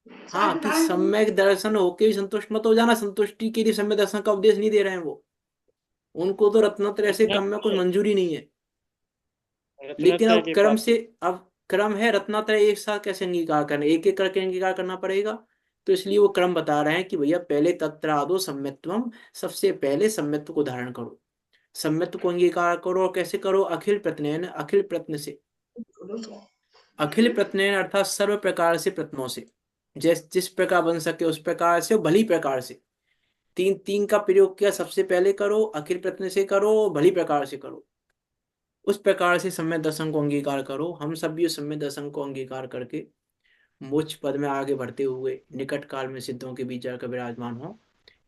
चाय हाँ, के कि कारण सम्यक दर्शन होके भी संतुष्ट मत हो जाना, संतुष्टि के लिए सम्यक दर्शन का उपदेश नहीं दे रहे हैं वो। उनको तो रत्नत्रय से कम में कुछ मंजूरी नहीं है। लेकिन रत्नत्रय अब के क्रम पास। से, अब क्रम है रत्नात्रय एक साथ कैसे अंगीकार करना, एक एक करके अंगीकार करना पड़ेगा। तो इसलिए वो क्रम बता रहे हैं कि भैया पहले तत्रादो सम्यत्वम, सबसे पहले सम्यत्व को धारण करो, सम्यत्व को अंगीकार करो। और कैसे करो, अखिल प्रत्ययन, अखिल प्रत्न से। अखिल प्रत्ययन अर्थात सर्व प्रकार से प्रत्नों से, जिस प्रकार बन सके उस प्रकार से, भली प्रकार से। तीन तीन का प्रयोग किया, सबसे पहले करो, अखिल प्रश्न से करो, भली प्रकार से करो। उस प्रकार से सम्यक दर्शन को अंगीकार करो। हम सब भी उस सम्यक दर्शन को अंगीकार करके मोक्ष पद में आगे बढ़ते हुए निकट काल में सिद्धों के बीच आकर विराजमान हो।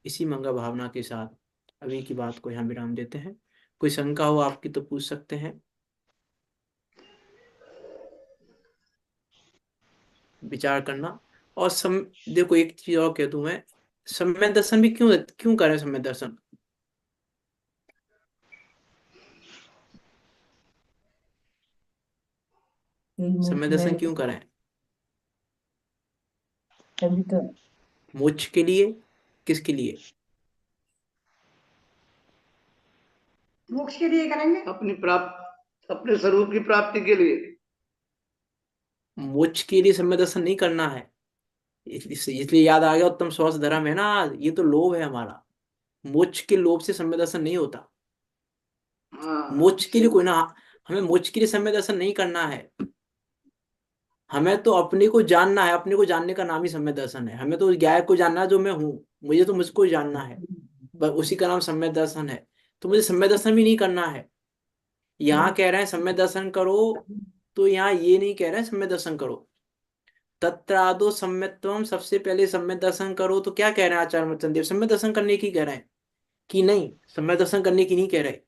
इसी मंगल भावना के साथ अभी की बात को यहाँ विराम देते हैं। कोई शंका हो आपकी तो पूछ सकते हैं, विचार करना। और देखो एक चीज और कह दूं मैं, सम्यक दर्शन भी क्यों क्यों करें सम्यक दर्शन? यही सम्यक मोक्ष दर्शन है क्यों करें? तभी तो। मोक्ष के लिए? किसके लिए? मोक्ष के लिए करेंगे। अपने स्वरूप की प्राप्ति के लिए। मोक्ष के लिए सम्यक दर्शन नहीं करना है। इसलिए याद आ गया, उत्तम स्वस्थ धर्म है ना, ये तो लोभ है हमारा। मोक्ष के लोभ से सम्यक दर्शन नहीं होता। हाँ, मोक्ष के लिए कोई ना, हमें मोक्ष के लिए सम्यक दर्शन नहीं करना है। हमें तो अपने को जानना है, अपने को जानने का नाम ही सम्यक दर्शन है। हमें तो उस गायक को जानना है जो मैं हूँ, मुझे तो मुझको जानना है, बस उसी का नाम सम्यक दर्शन है। तो मुझे सम्यक दर्शन भी नहीं करना है। यहाँ कह रहे हैं सम्यक दर्शन करो, तो यहाँ ये नहीं कह रहे हैं सम्यक दर्शन करो। तत्रादो सम्यक्त्वम, सबसे पहले सम्यक दर्शन करो। तो क्या कह रहे हैं आचार्य मर्चन देव? सम्यक दर्शन करने की कह रहे हैं कि नहीं? सम्यक दर्शन करने की नहीं कह रहे,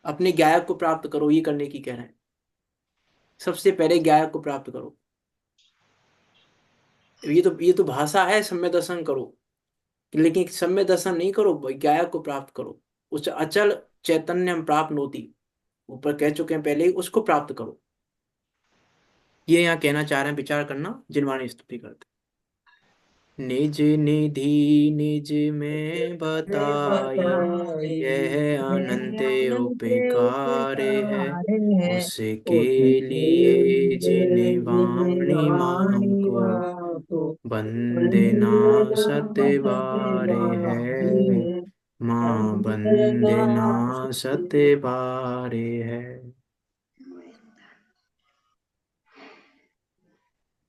अपने गायक को प्राप्त करो ये करने की कह रहे हैं। सबसे पहले गायक को प्राप्त करो। ये तो भाषा है सम्यक दर्शन करो, लेकिन सम्यक दर्शन नहीं करो, गायक को प्राप्त करो। उस अचल चैतन्य प्राप्त नोति, ऊपर कह चुके हैं पहले ही, उसको प्राप्त करो। ये यहाँ कहना चाह रहे हैं, विचार करना। जिनवाणी स्तुति करते। निज निधि निज में बताई, यह अनंत उपकार है, उसके लिए जिन वाणी मां को वंदना सतबारे है, मां वंदना सतबारे है।